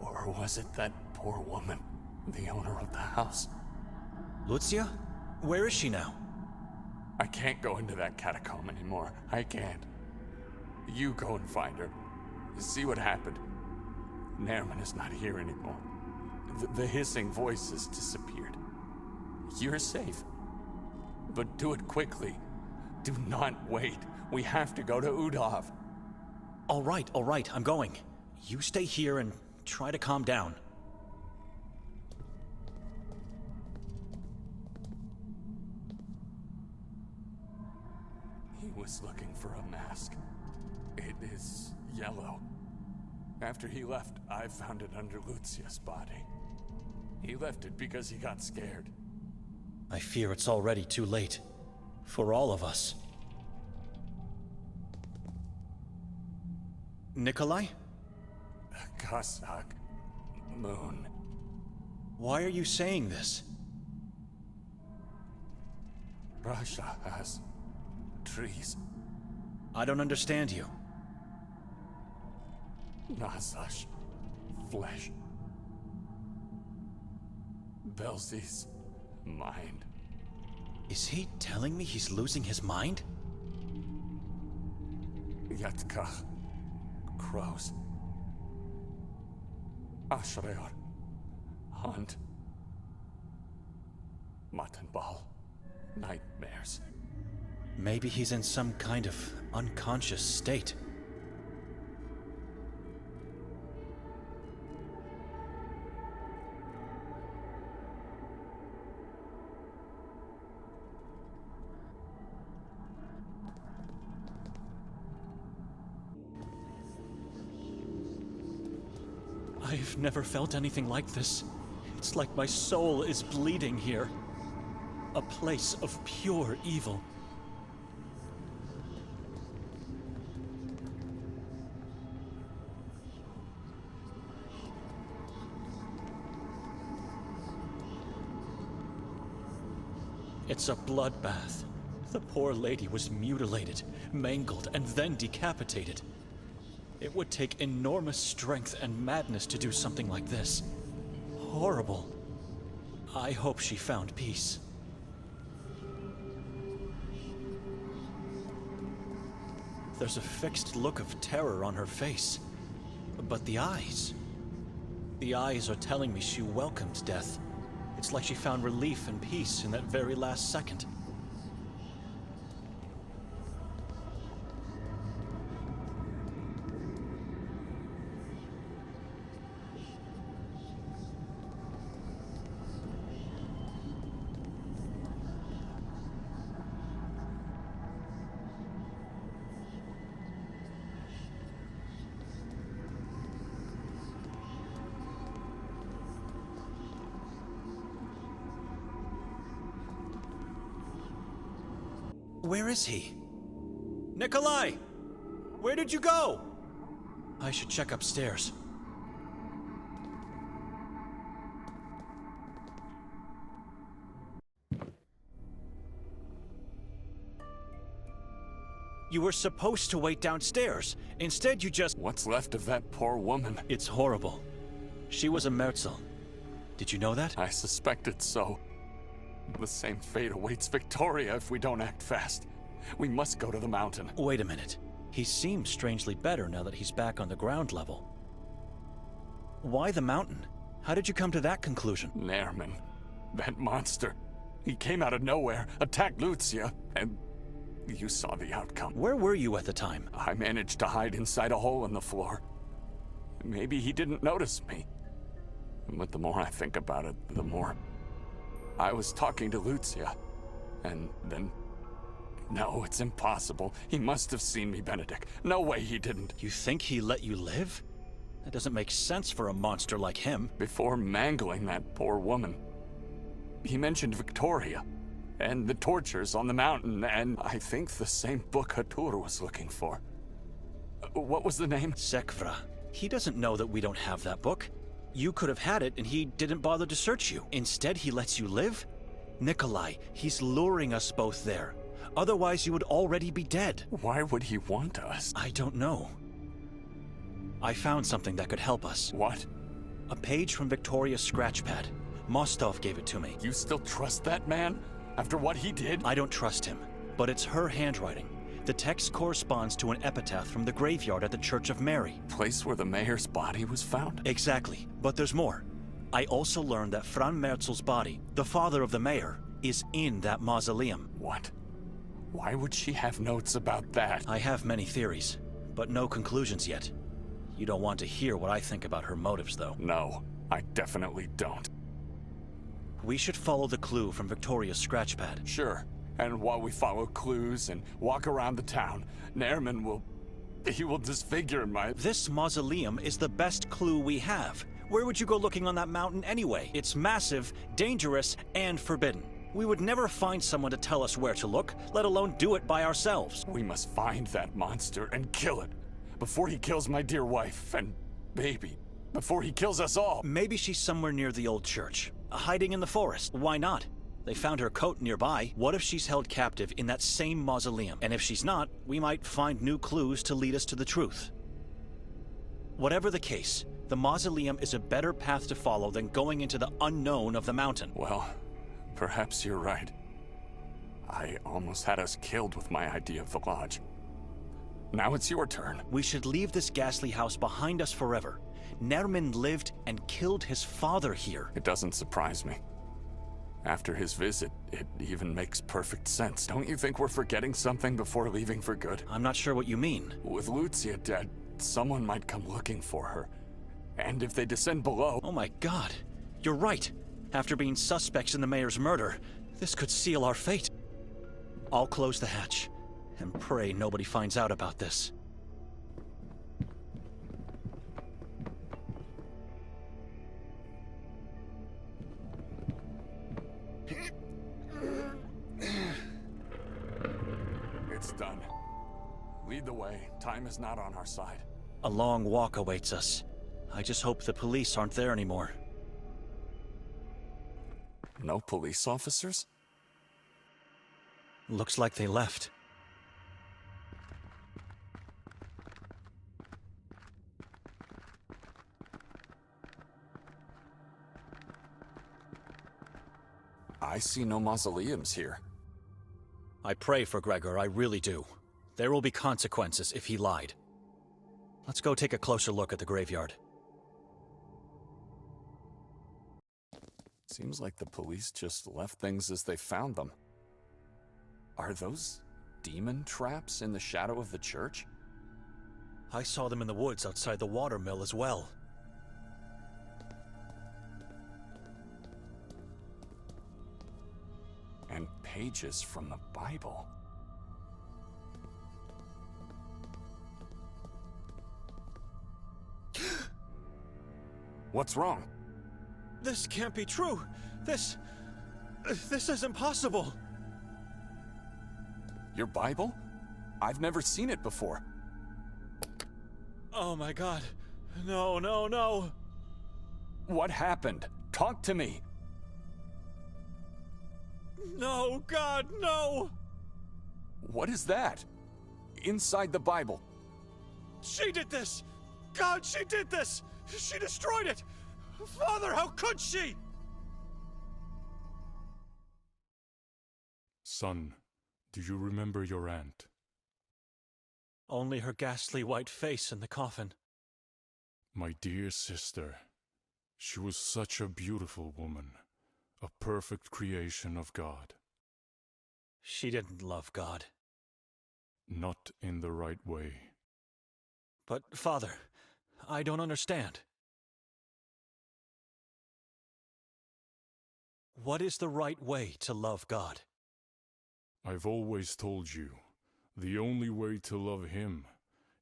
Or was it that poor woman, the owner of the house? Lucia? Where is she now? I can't go into that catacomb anymore. I can't. You go and find her. See what happened. Nerman is not here anymore. The hissing voice has disappeared. You're safe. But do it quickly. Do not wait. We have to go to Udav. All right, I'm going. You stay here and try to calm down. He was looking for a mask. It is yellow. After he left, I found it under Lucia's body. He left it because he got scared. I fear it's already too late. For all of us. Nikolai? Cossack moon. Why are you saying this? Russia has trees. I don't understand you. Nasash flesh. Belzy's mind. Is he telling me he's losing his mind? Yatka crows. Ashreor hunt. Mutton ball. Nightmares. Maybe he's in some kind of unconscious state. I've never felt anything like this. It's like my soul is bleeding here. A place of pure evil. It's a bloodbath. The poor lady was mutilated, mangled, and then decapitated. It would take enormous strength and madness to do something like this. Horrible. I hope she found peace. There's a fixed look of terror on her face. But the eyes... The eyes are telling me she welcomed death. It's like she found relief and peace in that very last second. Where is he? Nikolai! Where did you go? I should check upstairs. You were supposed to wait downstairs. Instead, you just... What's left of that poor woman? It's horrible. She was a Merzel. Did you know that? I suspected so. The same fate awaits Victoria if we don't act fast. We must go to the mountain. Wait a minute. He seems strangely better now that he's back on the ground level. Why the mountain? How did you come to that conclusion? Nairman. That monster. He came out of nowhere, attacked Lucia, and you saw the outcome. Where were you at the time? I managed to hide inside a hole in the floor. Maybe he didn't notice me. But the more I think about it, the more... I was talking to Lucia, and then... No, it's impossible. He must have seen me, Benedict. No way he didn't. You think he let you live? That doesn't make sense for a monster like him. Before mangling that poor woman, he mentioned Victoria, and the tortures on the mountain, and I think the same book Hatur was looking for. What was the name? Sekvra. He doesn't know that we don't have that book. You could have had it, and he didn't bother to search you. Instead, he lets you live? Nikolai, he's luring us both there. Otherwise, you would already be dead. Why would he want us? I don't know. I found something that could help us. What? A page from Victoria's scratchpad. Mostov gave it to me. You still trust that man? After what he did? I don't trust him, but it's her handwriting. The text corresponds to an epitaph from the graveyard at the Church of Mary. Place where the mayor's body was found? Exactly, but there's more. I also learned that Fran Merzel's body, the father of the mayor, is in that mausoleum. What? Why would she have notes about that? I have many theories, but no conclusions yet. You don't want to hear what I think about her motives, though. No, I definitely don't. We should follow the clue from Victoria's scratchpad. Sure. And while we follow clues and walk around the town, Nairman will disfigure my... This mausoleum is the best clue we have. Where would you go looking on that mountain anyway? It's massive, dangerous, and forbidden. We would never find someone to tell us where to look, let alone do it by ourselves. We must find that monster and kill it. Before he kills my dear wife and baby. Before he kills us all. Maybe she's somewhere near the old church, hiding in the forest. Why not? They found her coat nearby. What if she's held captive in that same mausoleum? And if she's not, we might find new clues to lead us to the truth. Whatever the case, the mausoleum is a better path to follow than going into the unknown of the mountain. Well, perhaps you're right. I almost had us killed with my idea of the lodge. Now it's your turn. We should leave this ghastly house behind us forever. Nermin lived and killed his father here. It doesn't surprise me. After his visit, it even makes perfect sense. Don't you think we're forgetting something before leaving for good? I'm not sure what you mean. With Lucia dead, someone might come looking for her. And if they descend below... Oh my god, you're right. After being suspects in the mayor's murder, this could seal our fate. I'll close the hatch, and pray nobody finds out about this. It's done. Lead the way. Time is not on our side. A long walk awaits us. I just hope the police aren't there anymore. No police officers? Looks like they left. I see no mausoleums here. I pray for Gregor, I really do. There will be consequences if he lied. Let's go take a closer look at the graveyard. Seems like the police just left things as they found them. Are those demon traps in the shadow of the church? I saw them in the woods outside the watermill as well. And pages from the Bible. What's wrong? This can't be true. This is impossible. Your Bible? I've never seen it before. Oh my god. No, no, no. What happened? Talk to me. No, God, no! What is that? Inside the Bible. She did this! God, she did this! She destroyed it! Father, how could she? Son, do you remember your aunt? Only her ghastly white face in the coffin. My dear sister, she was such a beautiful woman, a perfect creation of God. She didn't love God. Not in the right way. But, Father, I don't understand. What is the right way to love God? I've always told you, the only way to love Him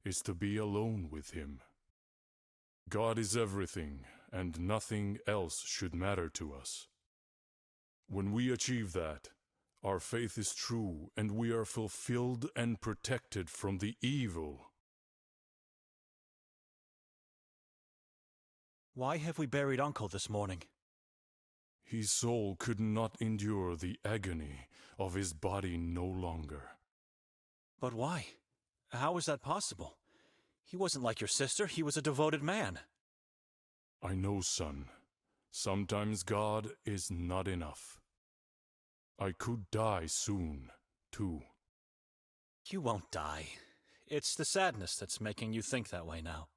is to be alone with Him. God is everything, and nothing else should matter to us. When we achieve that, our faith is true, and we are fulfilled and protected from the evil. Why have we buried Uncle this morning? His soul could not endure the agony of his body no longer. But why? How is that possible? He wasn't like your sister, he was a devoted man. I know, son. Sometimes God is not enough. I could die soon, too. You won't die. It's the sadness that's making you think that way now.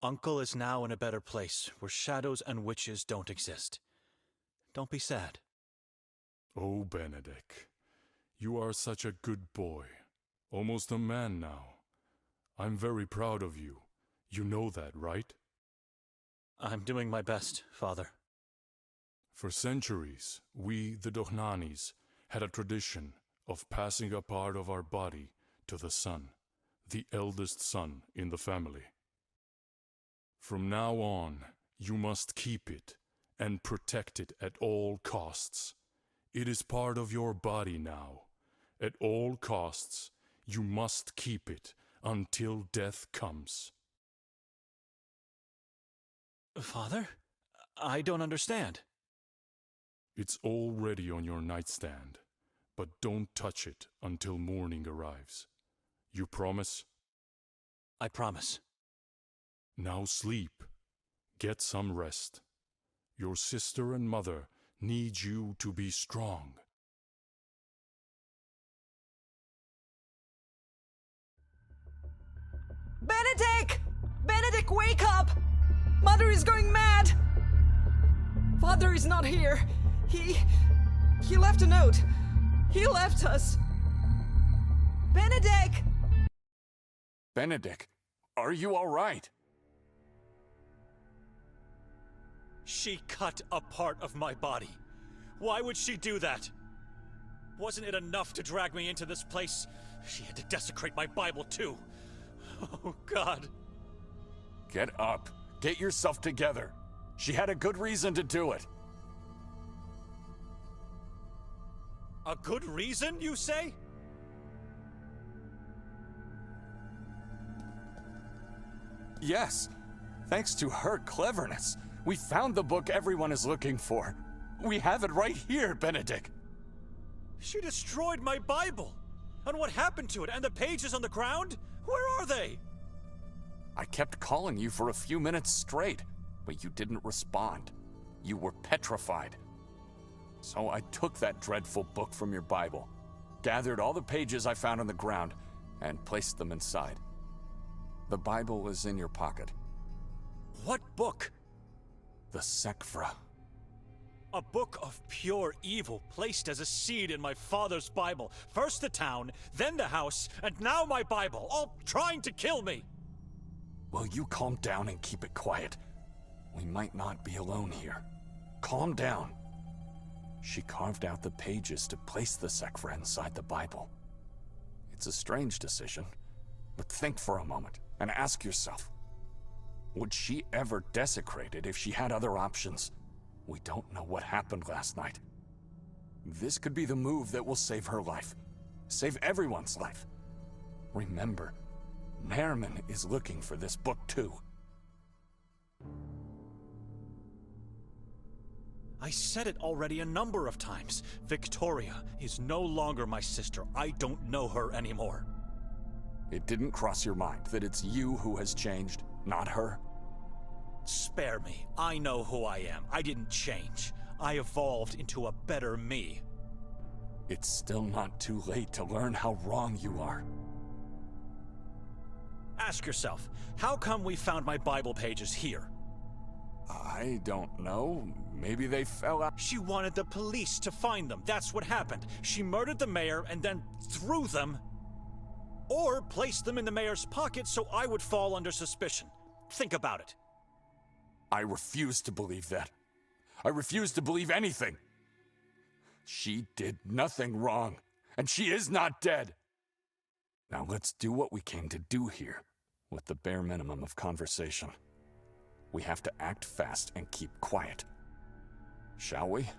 Uncle is now in a better place, where shadows and witches don't exist. Don't be sad. Oh, Benedict, you are such a good boy. Almost a man now. I'm very proud of you. You know that, right? I'm doing my best, Father. For centuries, we, the Dohnanis, had a tradition of passing a part of our body to the son, the eldest son in the family. From now on, you must keep it and protect it at all costs. It is part of your body now. At all costs, you must keep it until death comes. Father? I don't understand. It's already on your nightstand, but don't touch it until morning arrives. You promise? I promise. Now sleep. Get some rest. Your sister and mother need you to be strong. Benedict! Benedict, wake up! Mother is going mad! Father is not here. He left a note. He left us. Benedict! Benedict, are you all right? She cut a part of my body. Why would she do that? Wasn't it enough to drag me into this place? She had to desecrate my Bible too. Oh, God. Get up. Get yourself together. She had a good reason to do it. A good reason, you say? Yes. Thanks to her cleverness, we found the book everyone is looking for. We have it right here, Benedict. She destroyed my Bible. And what happened to it? And the pages on the ground? Where are they? I kept calling you for a few minutes straight, but you didn't respond. You were petrified. So I took that dreadful book from your Bible, gathered all the pages I found on the ground, and placed them inside. The Bible is in your pocket. What book? The Sekhvra. A book of pure evil placed as a seed in my father's Bible. First the town, then the house, and now my Bible, all trying to kill me. Will you calm down and keep it quiet? We might not be alone here. Calm down. She carved out the pages to place the Sekhvra inside the Bible. It's a strange decision, but think for a moment and ask yourself, would she ever desecrate it if she had other options? We don't know what happened last night. This could be the move that will save her life. Save everyone's life. Remember, Merriman is looking for this book too. I said it already a number of times. Victoria is no longer my sister. I don't know her anymore. It didn't cross your mind that it's you who has changed, not her? Spare me. I know who I am. I didn't change. I evolved into a better me. It's still not too late to learn how wrong you are. Ask yourself, how come we found my Bible pages here? I don't know. Maybe they fell out. She wanted the police to find them. That's what happened. She murdered the mayor and then threw them. Or placed them in the mayor's pocket so I would fall under suspicion. Think about it. I refuse to believe that. I refuse to believe anything. She did nothing wrong, and she is not dead. Now let's do what we came to do here, with the bare minimum of conversation. We have to act fast and keep quiet. Shall we?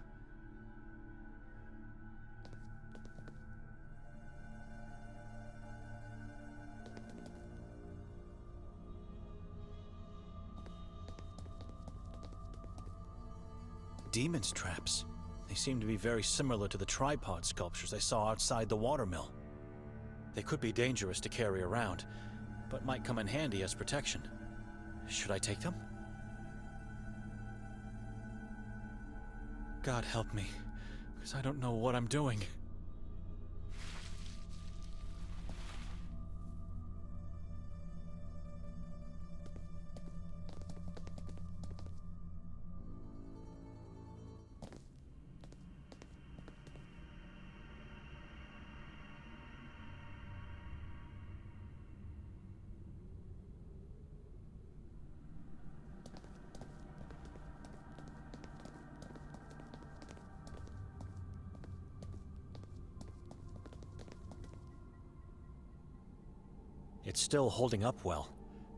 Demon's traps. They seem to be very similar to the tripod sculptures I saw outside the watermill. They could be dangerous to carry around, but might come in handy as protection. Should I take them? God help me, because I don't know what I'm doing. It's still holding up well.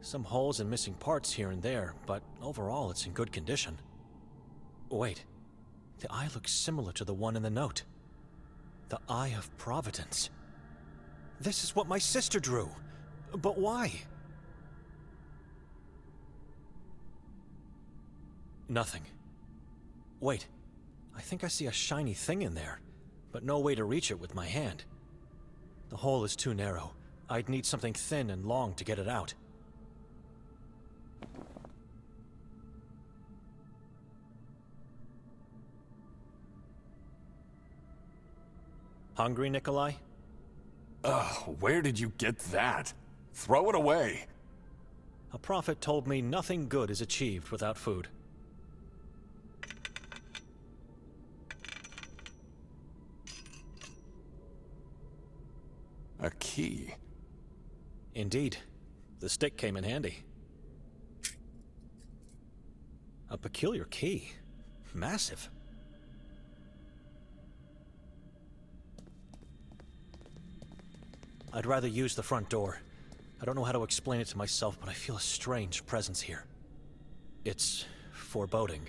Some holes and missing parts here and there, but overall it's in good condition. Wait, the eye looks similar to the one in the note. The Eye of Providence. This is what my sister drew. But why? Nothing. Wait, I think I see a shiny thing in there, but no way to reach it with my hand. The hole is too narrow. I'd need something thin and long to get it out. Hungry, Nikolai? Ugh, where did you get that? Throw it away. A prophet told me nothing good is achieved without food. A key. Indeed. The stick came in handy. A peculiar key. Massive. I'd rather use the front door. I don't know how to explain it to myself, but I feel a strange presence here. It's foreboding.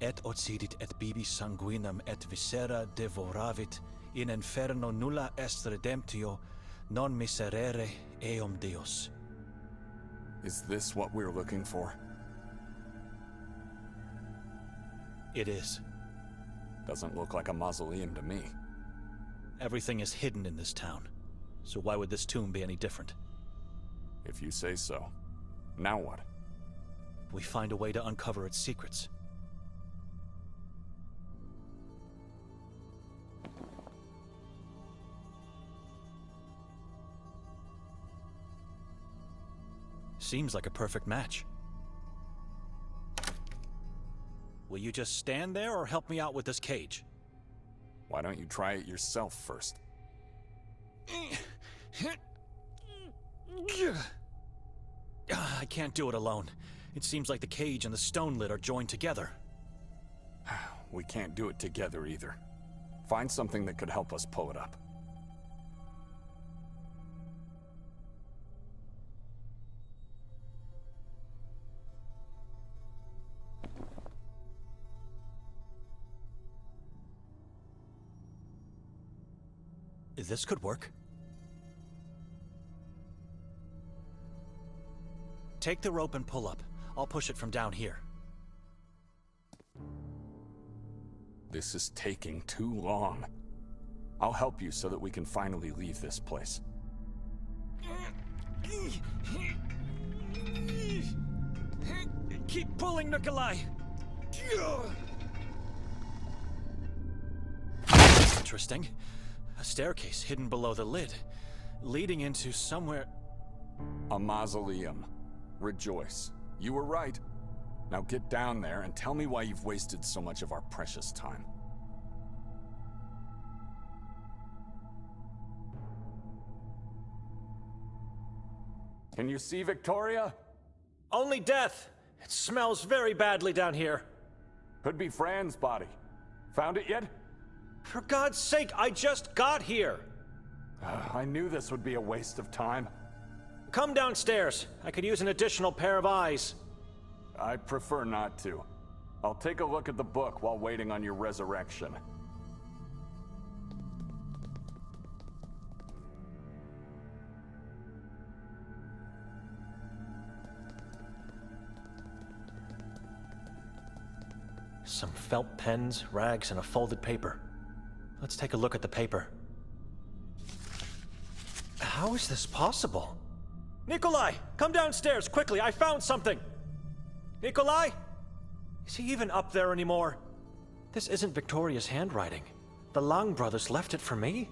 Et occidit et bibi sanguinam et viscera devoravit, in inferno nulla est redemptio, non miserere eum Deus. Is this what we're looking for? It is. Doesn't look like a mausoleum to me. Everything is hidden in this town, so why would this tomb be any different? If you say so. Now what? We find a way to uncover its secrets. Seems like a perfect match. Will you just stand there or help me out with this cage? Why don't you try it yourself first? I can't do it alone. It seems like the cage and the stone lid are joined together. We can't do it together either. Find something that could help us pull it up. This could work. Take the rope and pull up. I'll push it from down here. This is taking too long. I'll help you so that we can finally leave this place. Keep pulling, Nikolai! Interesting. A staircase hidden below the lid, leading into somewhere... A mausoleum. Rejoice. You were right. Now get down there and tell me why you've wasted so much of our precious time. Can you see Victoria? Only death! It smells very badly down here. Could be Fran's body. Found it yet? For God's sake, I just got here! I knew this would be a waste of time. Come downstairs. I could use an additional pair of eyes. I prefer not to. I'll take a look at the book while waiting on your resurrection. Some felt pens, rags, and a folded paper. Let's take a look at the paper. How is this possible? Nikolai! Come downstairs, quickly! I found something! Nikolai? Is he even up there anymore? This isn't Victoria's handwriting. The Lang brothers left it for me?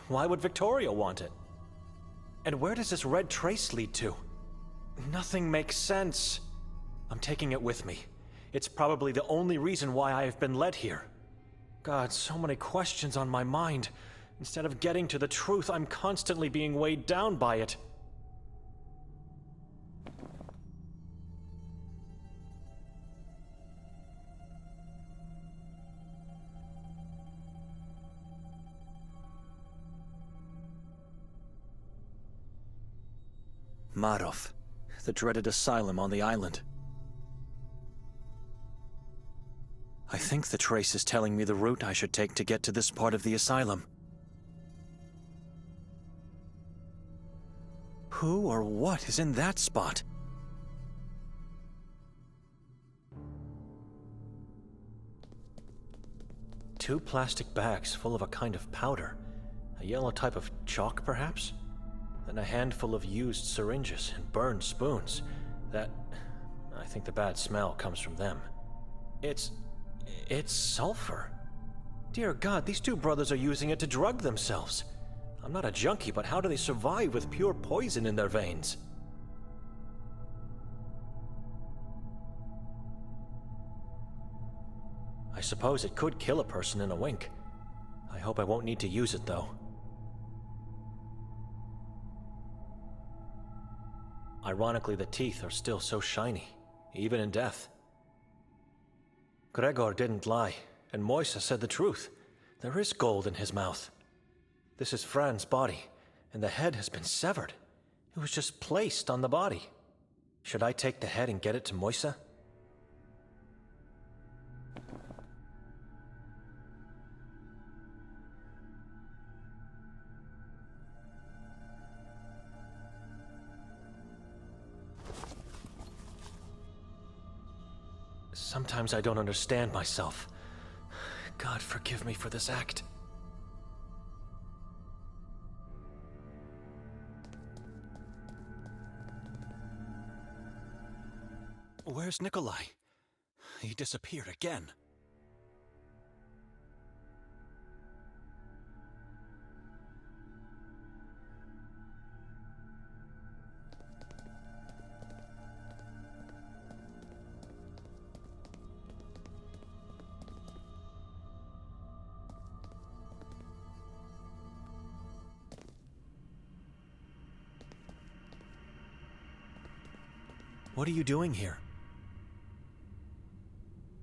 Why would Victoria want it? And where does this red trace lead to? Nothing makes sense. I'm taking it with me. It's probably the only reason why I have been led here. God, so many questions on my mind. Instead of getting to the truth, I'm constantly being weighed down by it. Marov, the dreaded asylum on the island. I think the trace is telling me the route I should take to get to this part of the asylum. Who or what is in that spot? Two plastic bags full of a kind of powder. A yellow type of chalk, perhaps? Then a handful of used syringes and burned spoons. I think the bad smell comes from them. It's sulfur. Dear God, these two brothers are using it to drug themselves. I'm not a junkie, but how do they survive with pure poison in their veins? I suppose it could kill a person in a wink. I hope I won't need to use it, though. Ironically, the teeth are still so shiny, even in death. Gregor didn't lie, and Moisa said the truth. There is gold in his mouth. This is Fran's body, and the head has been severed. It was just placed on the body. Should I take the head and get it to Moisa? Sometimes I don't understand myself. God forgive me for this act. Where's Nikolai? He disappeared again. What are you doing here?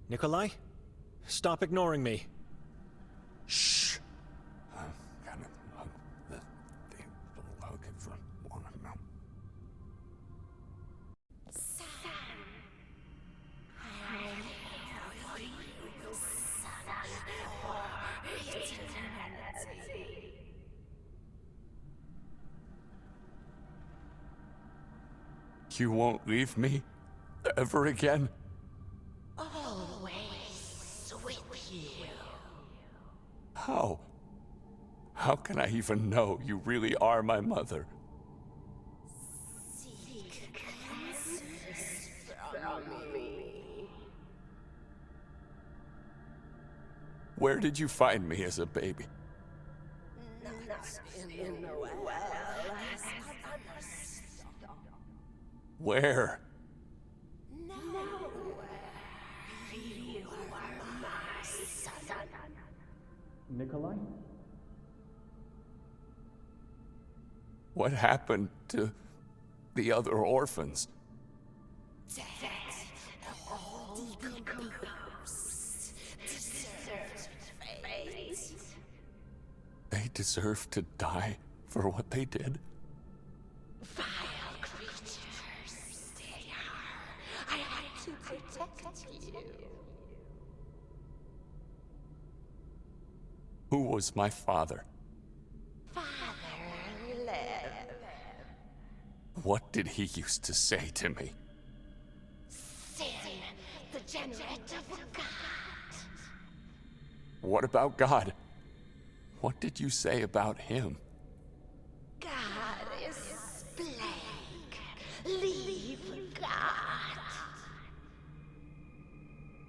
Nikolai? Stop ignoring me. Shh. You won't leave me ever again? Always with you. How? How can I even know you really are my mother? Seek answers from me. Where did you find me as a baby? Not in the well as others. Where? Nowhere. You are my son. Nikolai? What happened to the other orphans? Dead. All decomposed. Deserved fate. They deserve to die for what they did? Vile creatures they are. I had to protect you. Who was my father? Father live. What did he used to say to me? Sin, the generative God. What about God? What did you say about him? God is blank. Leave God.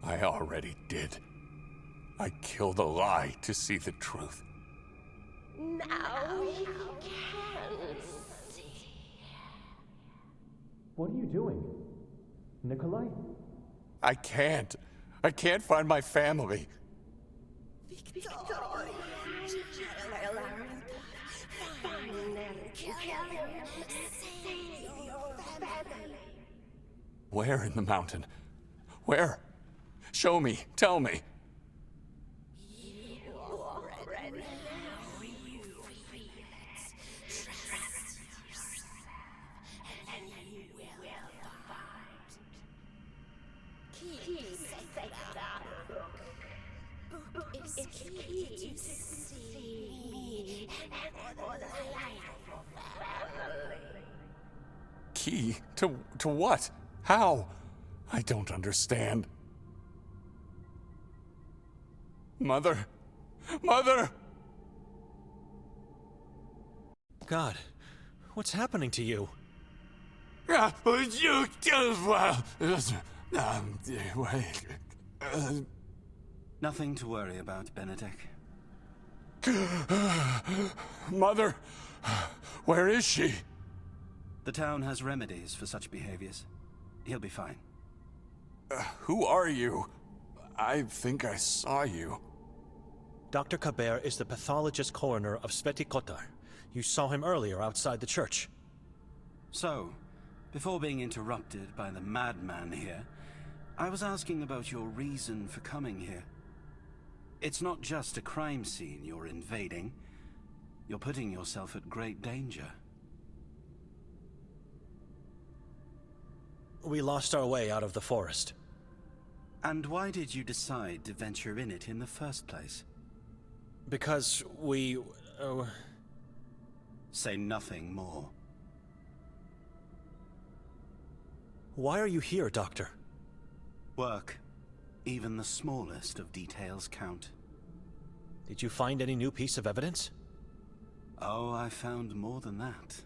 I already did. I killed a lie to see the truth. Now you can see. What are you doing? Nikolai? I can't. I can't find my family. Where in the mountain? Where? Show me. Tell me. Key to what? How? I don't understand. Mother! Mother! God, what's happening to you? Nothing to worry about, Benedict. Mother! Where is she? The town has remedies for such behaviors. He'll be fine. Who are you? I think I saw you. Dr. Kabir is the pathologist coroner of Sveti Kotar. You saw him earlier outside the church. So, before being interrupted by the madman here, I was asking about your reason for coming here. It's not just a crime scene you're invading. You're putting yourself at great danger. We lost our way out of the forest. And why did you decide to venture in it in the first place? Because we... Say nothing more. Why are you here, Doctor? Work. Even the smallest of details count. Did you find any new piece of evidence? Oh, I found more than that.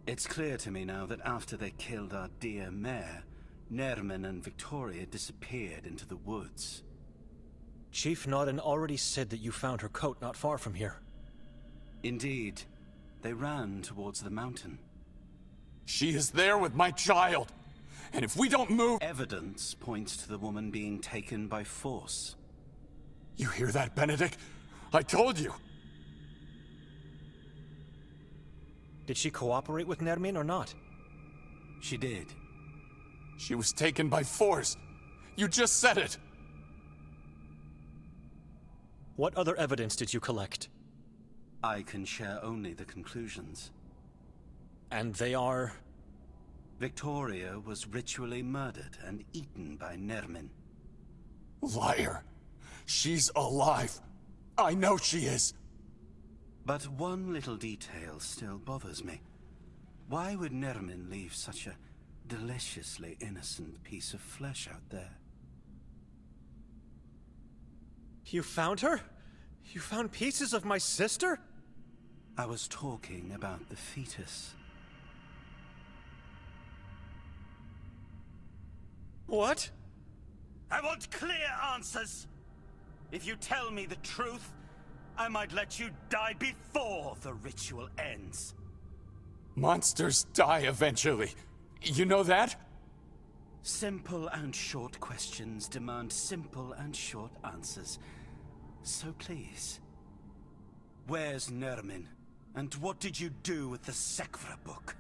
It's clear to me now that after they killed our dear mayor, Nerman and Victoria disappeared into the woods. Chief Nodden already said that you found her coat not far from here. Indeed. They ran towards the mountain. She is there with my child! And if we don't move... Evidence points to the woman being taken by force. You hear that, Benedict? I told you! Did she cooperate with Nermin or not? She did. She was taken by force. You just said it! What other evidence did you collect? I can share only the conclusions. And they are... Victoria was ritually murdered and eaten by Nermin. Liar! She's alive! I know she is! But one little detail still bothers me. Why would Nermin leave such a deliciously innocent piece of flesh out there? You found her? You found pieces of my sister? I was talking about the fetus. What? I want clear answers. If you tell me the truth, I might let you die before the ritual ends. Monsters die eventually. You know that? Simple and short questions demand simple and short answers. So please, where's Nermin? And what did you do with the Sekvra book?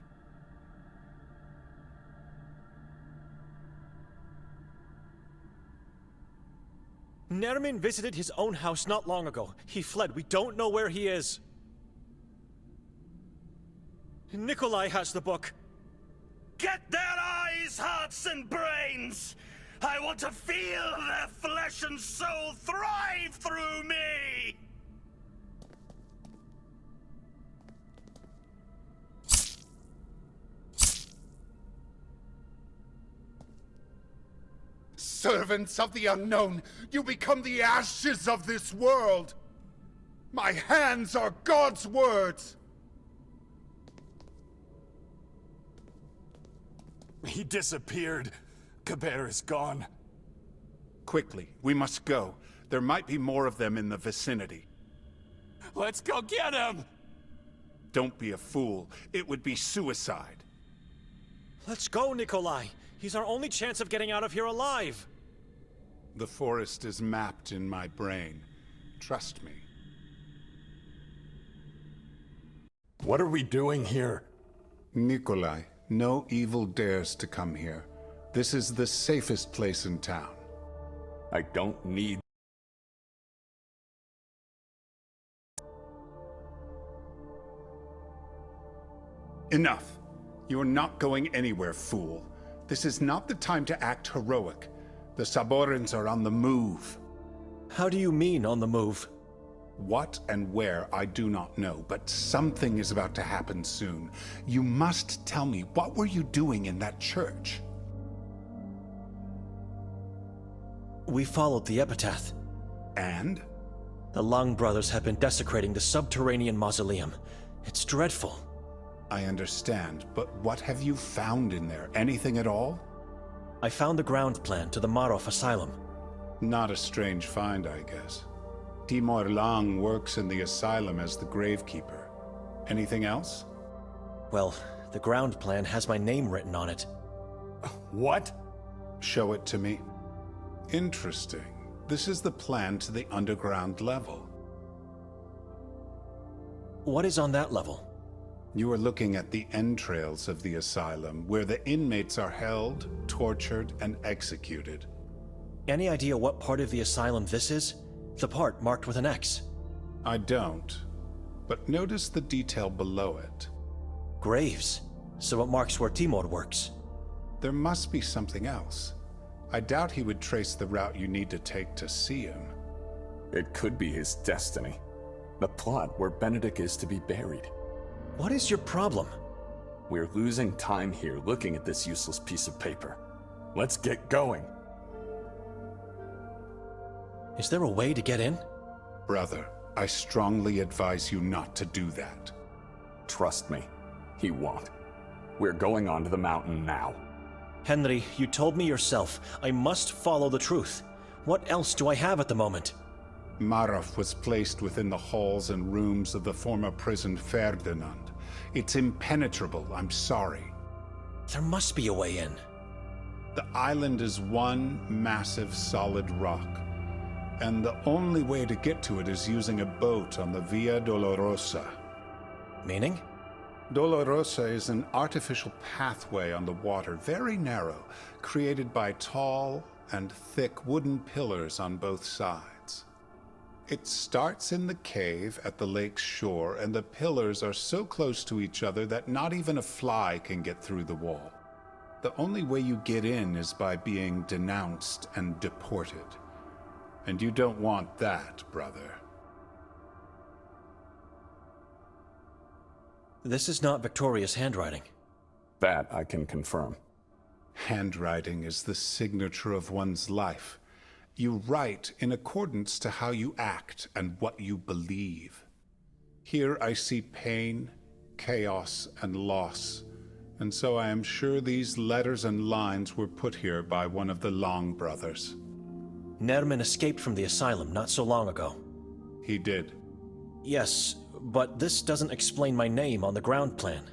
Nermin visited his own house not long ago. He fled. We don't know where he is. Nikolai has the book. Get their eyes, hearts, and brains! I want to feel their flesh and soul thrive through me! Servants of the unknown, you become the ashes of this world! My hands are God's words! He disappeared. Kabir is gone. Quickly, we must go. There might be more of them in the vicinity. Let's go get him! Don't be a fool. It would be suicide. Let's go, Nikolai. He's our only chance of getting out of here alive. The forest is mapped in my brain. Trust me. What are we doing here? Nikolai, no evil dares to come here. This is the safest place in town. I don't need... Enough. You are not going anywhere, fool. This is not the time to act heroic. The Saborans are on the move. How do you mean, on the move? What and where, I do not know, but something is about to happen soon. You must tell me, what were you doing in that church? We followed the epitaph. And? The Lung brothers have been desecrating the subterranean mausoleum. It's dreadful. I understand, but what have you found in there? Anything at all? I found the ground plan to the Marov Asylum. Not a strange find, I guess. Timur Lang works in the asylum as the gravekeeper. Anything else? Well, the ground plan has my name written on it. What? Show it to me. Interesting. This is the plan to the underground level. What is on that level? You are looking at the entrails of the asylum, where the inmates are held, tortured, and executed. Any idea what part of the asylum this is? The part marked with an X. I don't, but notice the detail below it. Graves. So it marks where Timur works. There must be something else. I doubt he would trace the route you need to take to see him. It could be his destiny. The plot where Benedict is to be buried. What is your problem? We're losing time here looking at this useless piece of paper. Let's get going. Is there a way to get in? Brother, I strongly advise you not to do that. Trust me, he won't. We're going onto the mountain now. Henry, you told me yourself, I must follow the truth. What else do I have at the moment? Marov was placed within the halls and rooms of the former prison Ferdinand. It's impenetrable, I'm sorry. There must be a way in. The island is one massive solid rock, and the only way to get to it is using a boat on the Via Dolorosa. Meaning? Dolorosa is an artificial pathway on the water, very narrow, created by tall and thick wooden pillars on both sides. It starts in the cave at the lake's shore, and the pillars are so close to each other that not even a fly can get through the wall. The only way you get in is by being denounced and deported. And you don't want that, brother. This is not Victoria's handwriting. That I can confirm. Handwriting is the signature of one's life. You write in accordance to how you act and what you believe. Here I see pain, chaos, and loss, and so I am sure these letters and lines were put here by one of the Long brothers. Nerman escaped from the asylum not so long ago. He did. Yes, but this doesn't explain my name on the ground plan.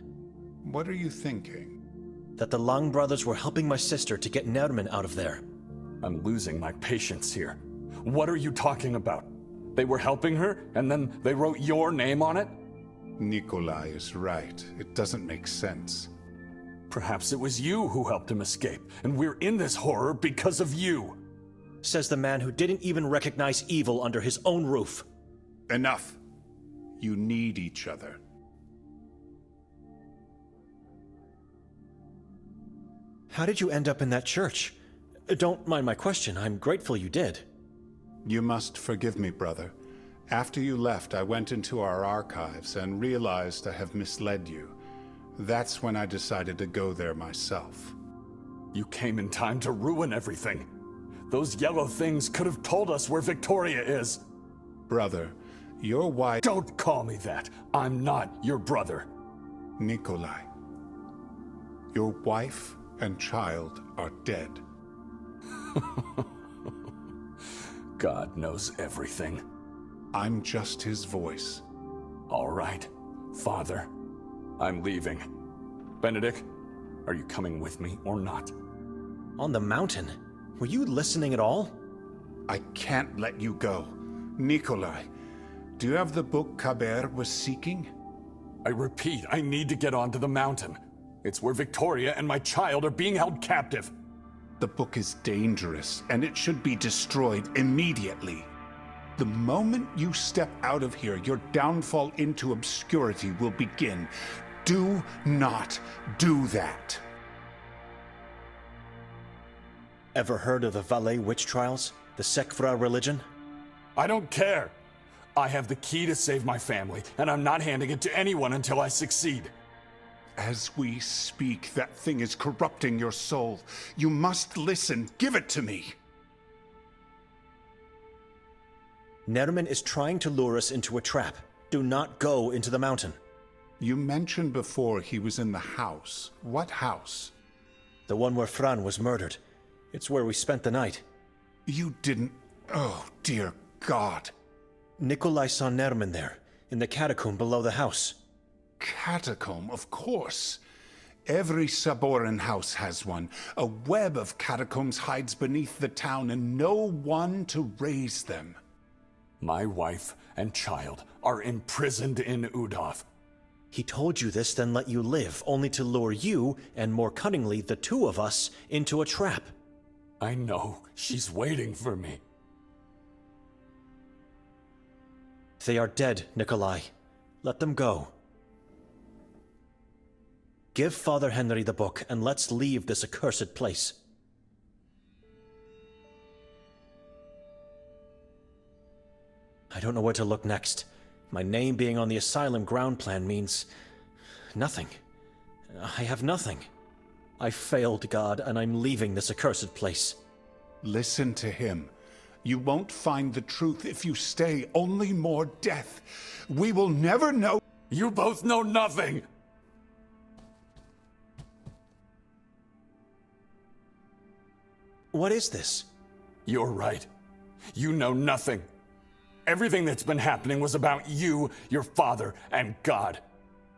What are you thinking? That the Lang brothers were helping my sister to get Nerman out of there. I'm losing my patience here. What are you talking about? They were helping her, and then they wrote your name on it? Nikolai is right. It doesn't make sense. Perhaps it was you who helped him escape, and we're in this horror because of you. Says the man who didn't even recognize evil under his own roof. Enough. You need each other. How did you end up in that church? Don't mind my question. I'm grateful you did. You must forgive me, brother. After you left, I went into our archives and realized I have misled you. That's when I decided to go there myself. You came in time to ruin everything. Those yellow things could have told us where Victoria is. Brother, your wife— Don't call me that. I'm not your brother. Nikolai, your wife and child are dead. God knows everything. I'm just his voice. All right, Father. I'm leaving. Benedict, are you coming with me or not? On the mountain? Were you listening at all? I can't let you go. Nikolai, do you have the book Kabir was seeking? I repeat, I need to get onto the mountain. It's where Victoria and my child are being held captive. The book is dangerous, and it should be destroyed immediately. The moment you step out of here, your downfall into obscurity will begin. Do not do that. Ever heard of the Valais witch trials? The Sekvra religion? I don't care. I have the key to save my family, and I'm not handing it to anyone until I succeed. As we speak, that thing is corrupting your soul. You must listen. Give it to me. Nerman is trying to lure us into a trap. Do not go into the mountain. You mentioned before he was in the house. What house? The one where Fran was murdered. It's where we spent the night. You didn't... Oh, dear God. Nikolai saw Nerman there, in the catacomb below the house. Catacomb, of course. Every Saboran house has one. A web of catacombs hides beneath the town, and no one to raise them. My wife and child are imprisoned in Udov. He told you this, then let you live, only to lure you, and more cunningly, the two of us, into a trap. I know. She's waiting for me. They are dead, Nikolai. Let them go. Give Father Henry the book, and let's leave this accursed place. I don't know where to look next. My name being on the asylum ground plan means... nothing. I have nothing. I failed, God, and I'm leaving this accursed place. Listen to him. You won't find the truth if you stay. Only more death. We will never know... You both know nothing! What is this? You're right. You know nothing. Everything that's been happening was about you, your father, and God.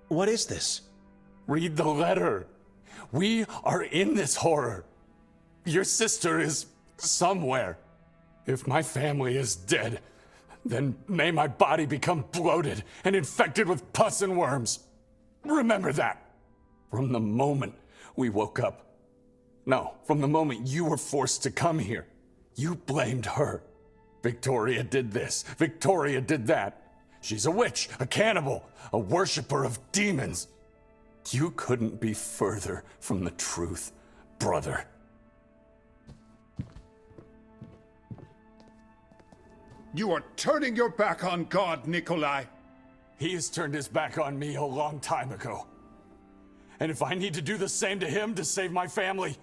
What is this? Read the letter. We are in this horror. Your sister is somewhere. If my family is dead, then may my body become bloated and infected with pus and worms. Remember that. From the moment we woke up. No, from the moment you were forced to come here, you blamed her. Victoria did this. Victoria did that. She's a witch, a cannibal, a worshiper of demons. You couldn't be further from the truth, brother. You are turning your back on God, Nikolai. He has turned his back on me a long time ago. And if I need to do the same to him to save my family,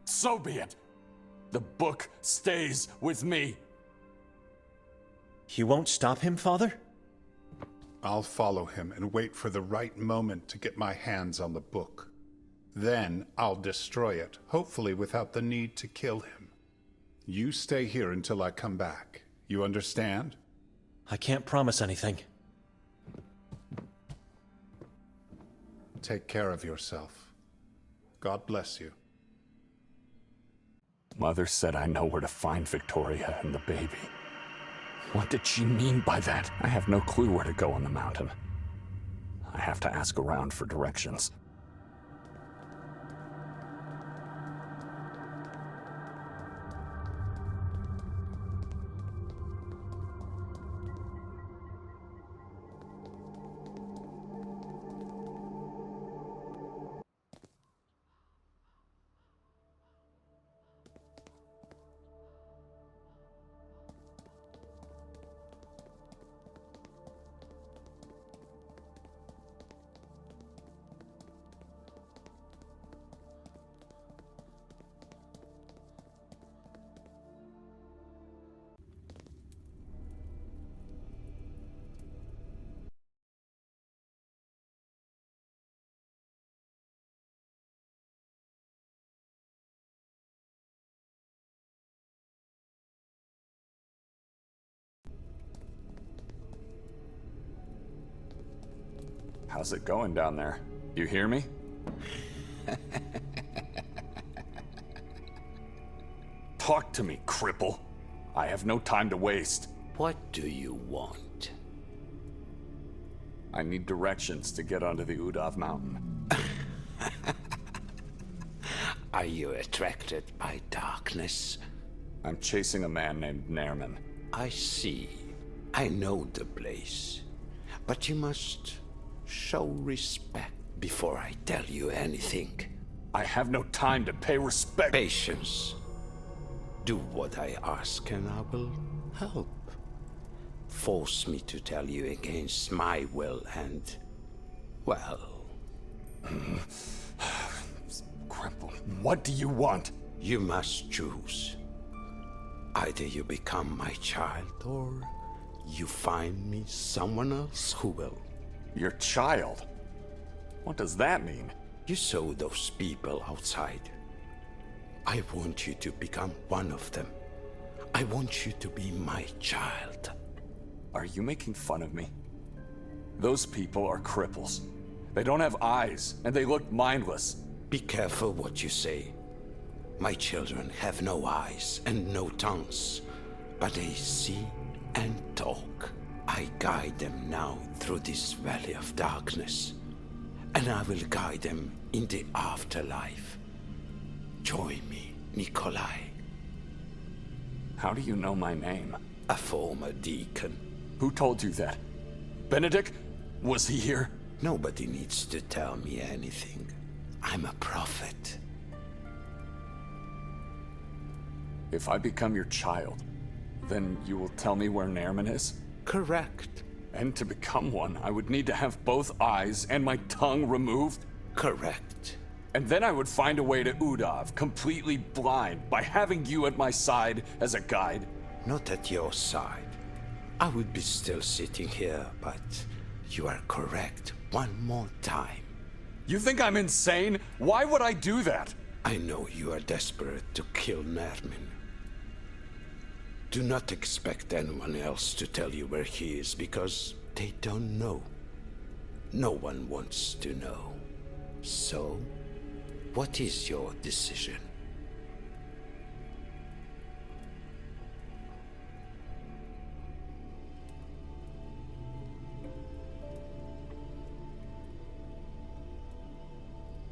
so be it. The book stays with me. You won't stop him, Father? I'll follow him and wait for the right moment to get my hands on the book. Then I'll destroy it, hopefully without the need to kill him. You stay here until I come back. You understand? I can't promise anything. Take care of yourself. God bless you. Mother said I know where to find Victoria and the baby. What did she mean by that? I have no clue where to go on the mountain. I have to ask around for directions. How's it going down there? You hear me? Talk to me, cripple. I have no time to waste. What do you want? I need directions to get onto the Udov mountain. Are you attracted by darkness? I'm chasing a man named Nerman. I see. I know the place. But you must show respect before I tell you anything. I have no time to pay respect. Patience. Do what I ask and I will help. Force me to tell you against my will and, well... Cripple, what do you want? You must choose. Either you become my child or you find me someone else who will. Your child? What does that mean? You saw those people outside. I want you to become one of them. I want you to be my child. Are you making fun of me? Those people are cripples. They don't have eyes, and they look mindless. Be careful what you say. My children have no eyes and no tongues, but they see and talk. I guide them now through this valley of darkness, and I will guide them in the afterlife. Join me, Nikolai. How do you know my name? A former deacon. Who told you that? Benedict? Was he here? Nobody needs to tell me anything. I'm a prophet. If I become your child, then you will tell me where Nerman is? Correct. And to become one, I would need to have both eyes and my tongue removed? Correct. And then I would find a way to Udav, completely blind, by having you at my side as a guide? Not at your side. I would be still sitting here, but you are correct one more time. You think I'm insane? Why would I do that? I know you are desperate to kill Nerman. Do not expect anyone else to tell you where he is, because they don't know. No one wants to know. So, what is your decision?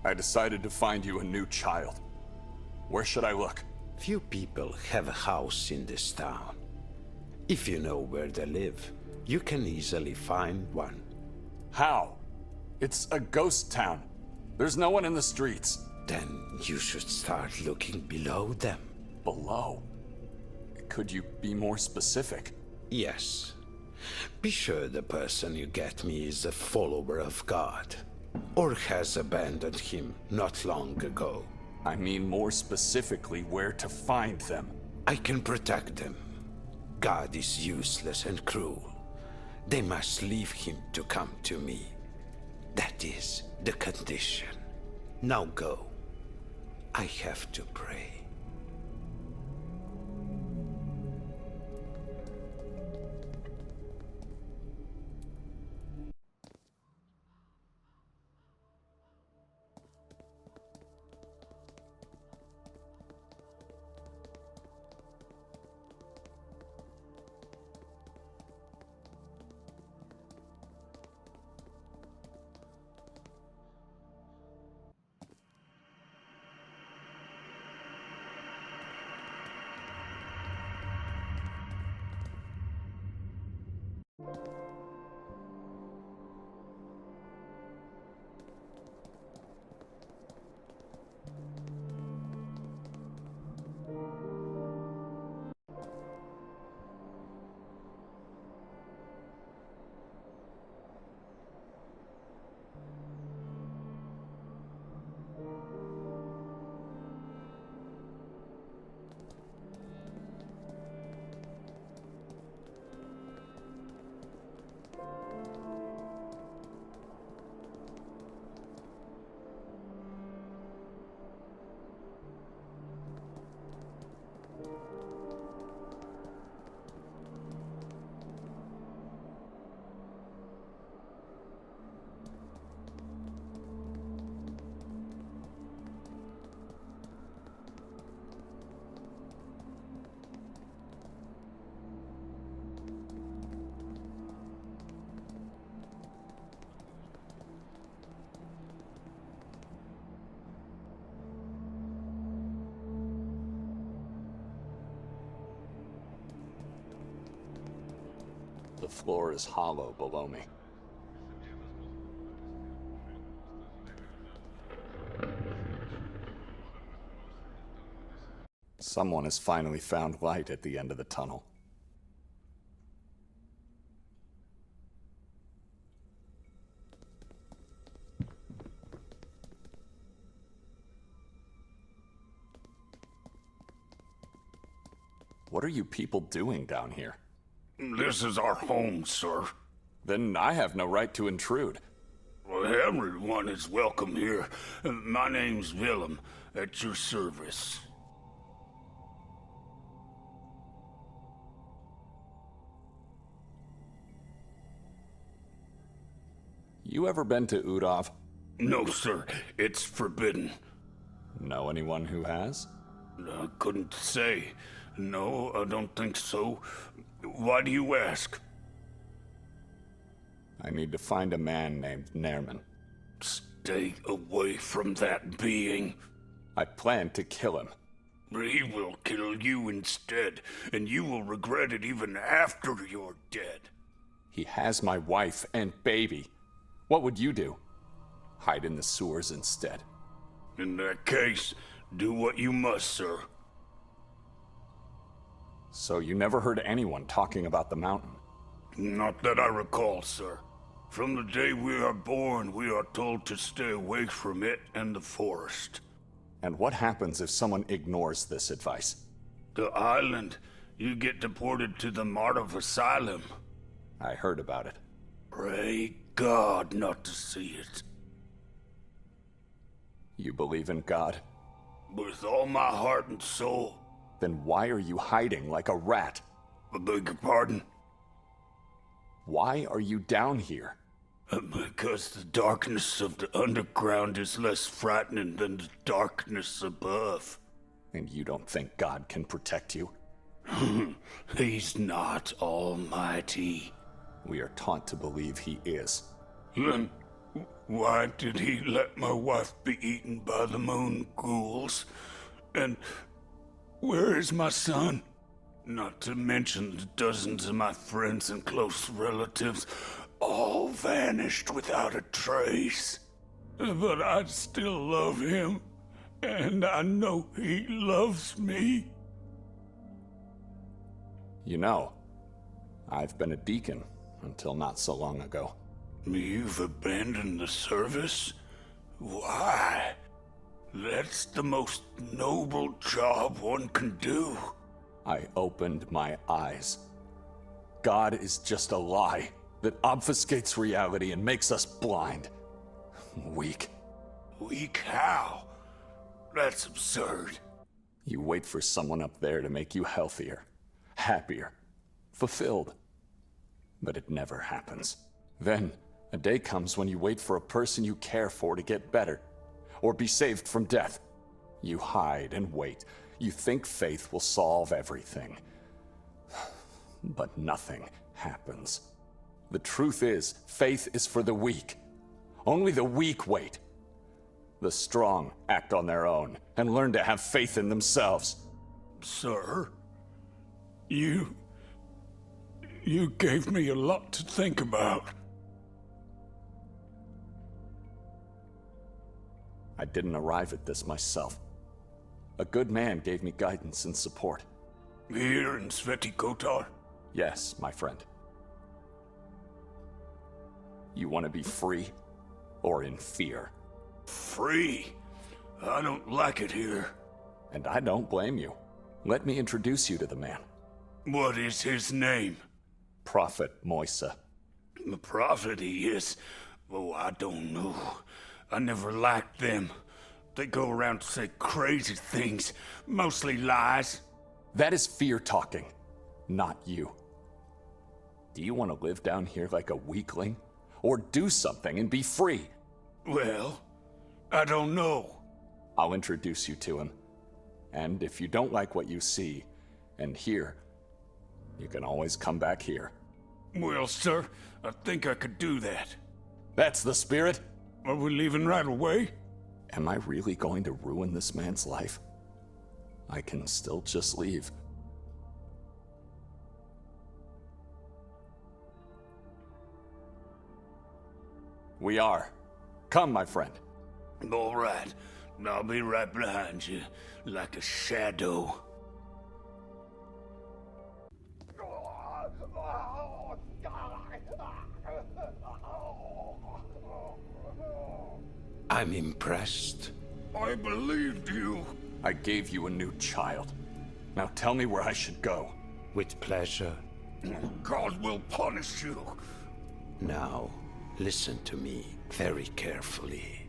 I decided to find you a new child. Where should I look? Few people have a house in this town. If you know where they live, you can easily find one. How? It's a ghost town. There's no one in the streets. Then you should start looking below them. Below? Could you be more specific? Yes. Be sure the person you get me is a follower of God, or has abandoned him not long ago. I mean more specifically where to find them. I can protect them. God is useless and cruel. They must leave him to come to me. That is the condition. Now go. I have to pray. The floor is hollow below me. Someone has finally found light at the end of the tunnel. What are you people doing down here? This is our home, sir. Then I have no right to intrude. Well, everyone is welcome here. My name's Willem, at your service. You ever been to Udov? No, sir. It's forbidden. Know anyone who has? I couldn't say. No, I don't think so. Why do you ask? I need to find a man named Nerman. Stay away from that being. I plan to kill him. He will kill you instead, and you will regret it even after you're dead. He has my wife and baby. What would you do? Hide in the sewers instead. In that case, do what you must, sir. So you never heard anyone talking about the mountain? Not that I recall, sir. From the day we are born, we are told to stay away from it and the forest. And what happens if someone ignores this advice? The island. You get deported to the Martyr Asylum. I heard about it. Pray God not to see it. You believe in God? With all my heart and soul. Then why are you hiding like a rat? I beg your pardon? Why are you down here? Because the darkness of the underground is less frightening than the darkness above. And you don't think God can protect you? He's not almighty. We are taught to believe he is. Then why did he let my wife be eaten by the moon ghouls? And where is my son? Not to mention the dozens of my friends and close relatives, all vanished without a trace. But I still love him, and I know he loves me. You know, I've been a deacon until not so long ago. You've abandoned the service? Why? That's the most noble job one can do. I opened my eyes. God is just a lie that obfuscates reality and makes us blind. Weak. Weak how? That's absurd. You wait for someone up there to make you healthier, happier, fulfilled. But it never happens. Then, a day comes when you wait for a person you care for to get better, or be saved from death. You hide and wait. You think faith will solve everything. But nothing happens. The truth is, faith is for the weak. Only the weak wait. The strong act on their own and learn to have faith in themselves. Sir, you gave me a lot to think about. I didn't arrive at this myself. A good man gave me guidance and support. Here in Sveti Kotar? Yes, my friend. You want to be free or in fear? Free? I don't like it here. And I don't blame you. Let me introduce you to the man. What is his name? Prophet Moisa. The prophet he is? Oh, I don't know. I never liked them. They go around to say crazy things, mostly lies. That is fear talking, not you. Do you want to live down here like a weakling? Or do something and be free? Well, I don't know. I'll introduce you to him. And if you don't like what you see and hear, you can always come back here. Well, sir, I think I could do that. That's the spirit. Are we leaving right away? Am I really going to ruin this man's life? I can still just leave. We are. Come, my friend. All right. I'll be right behind you, like a shadow. I'm impressed. I believed you. I gave you a new child. Now tell me where I should go. With pleasure. God will punish you. Now, listen to me very carefully.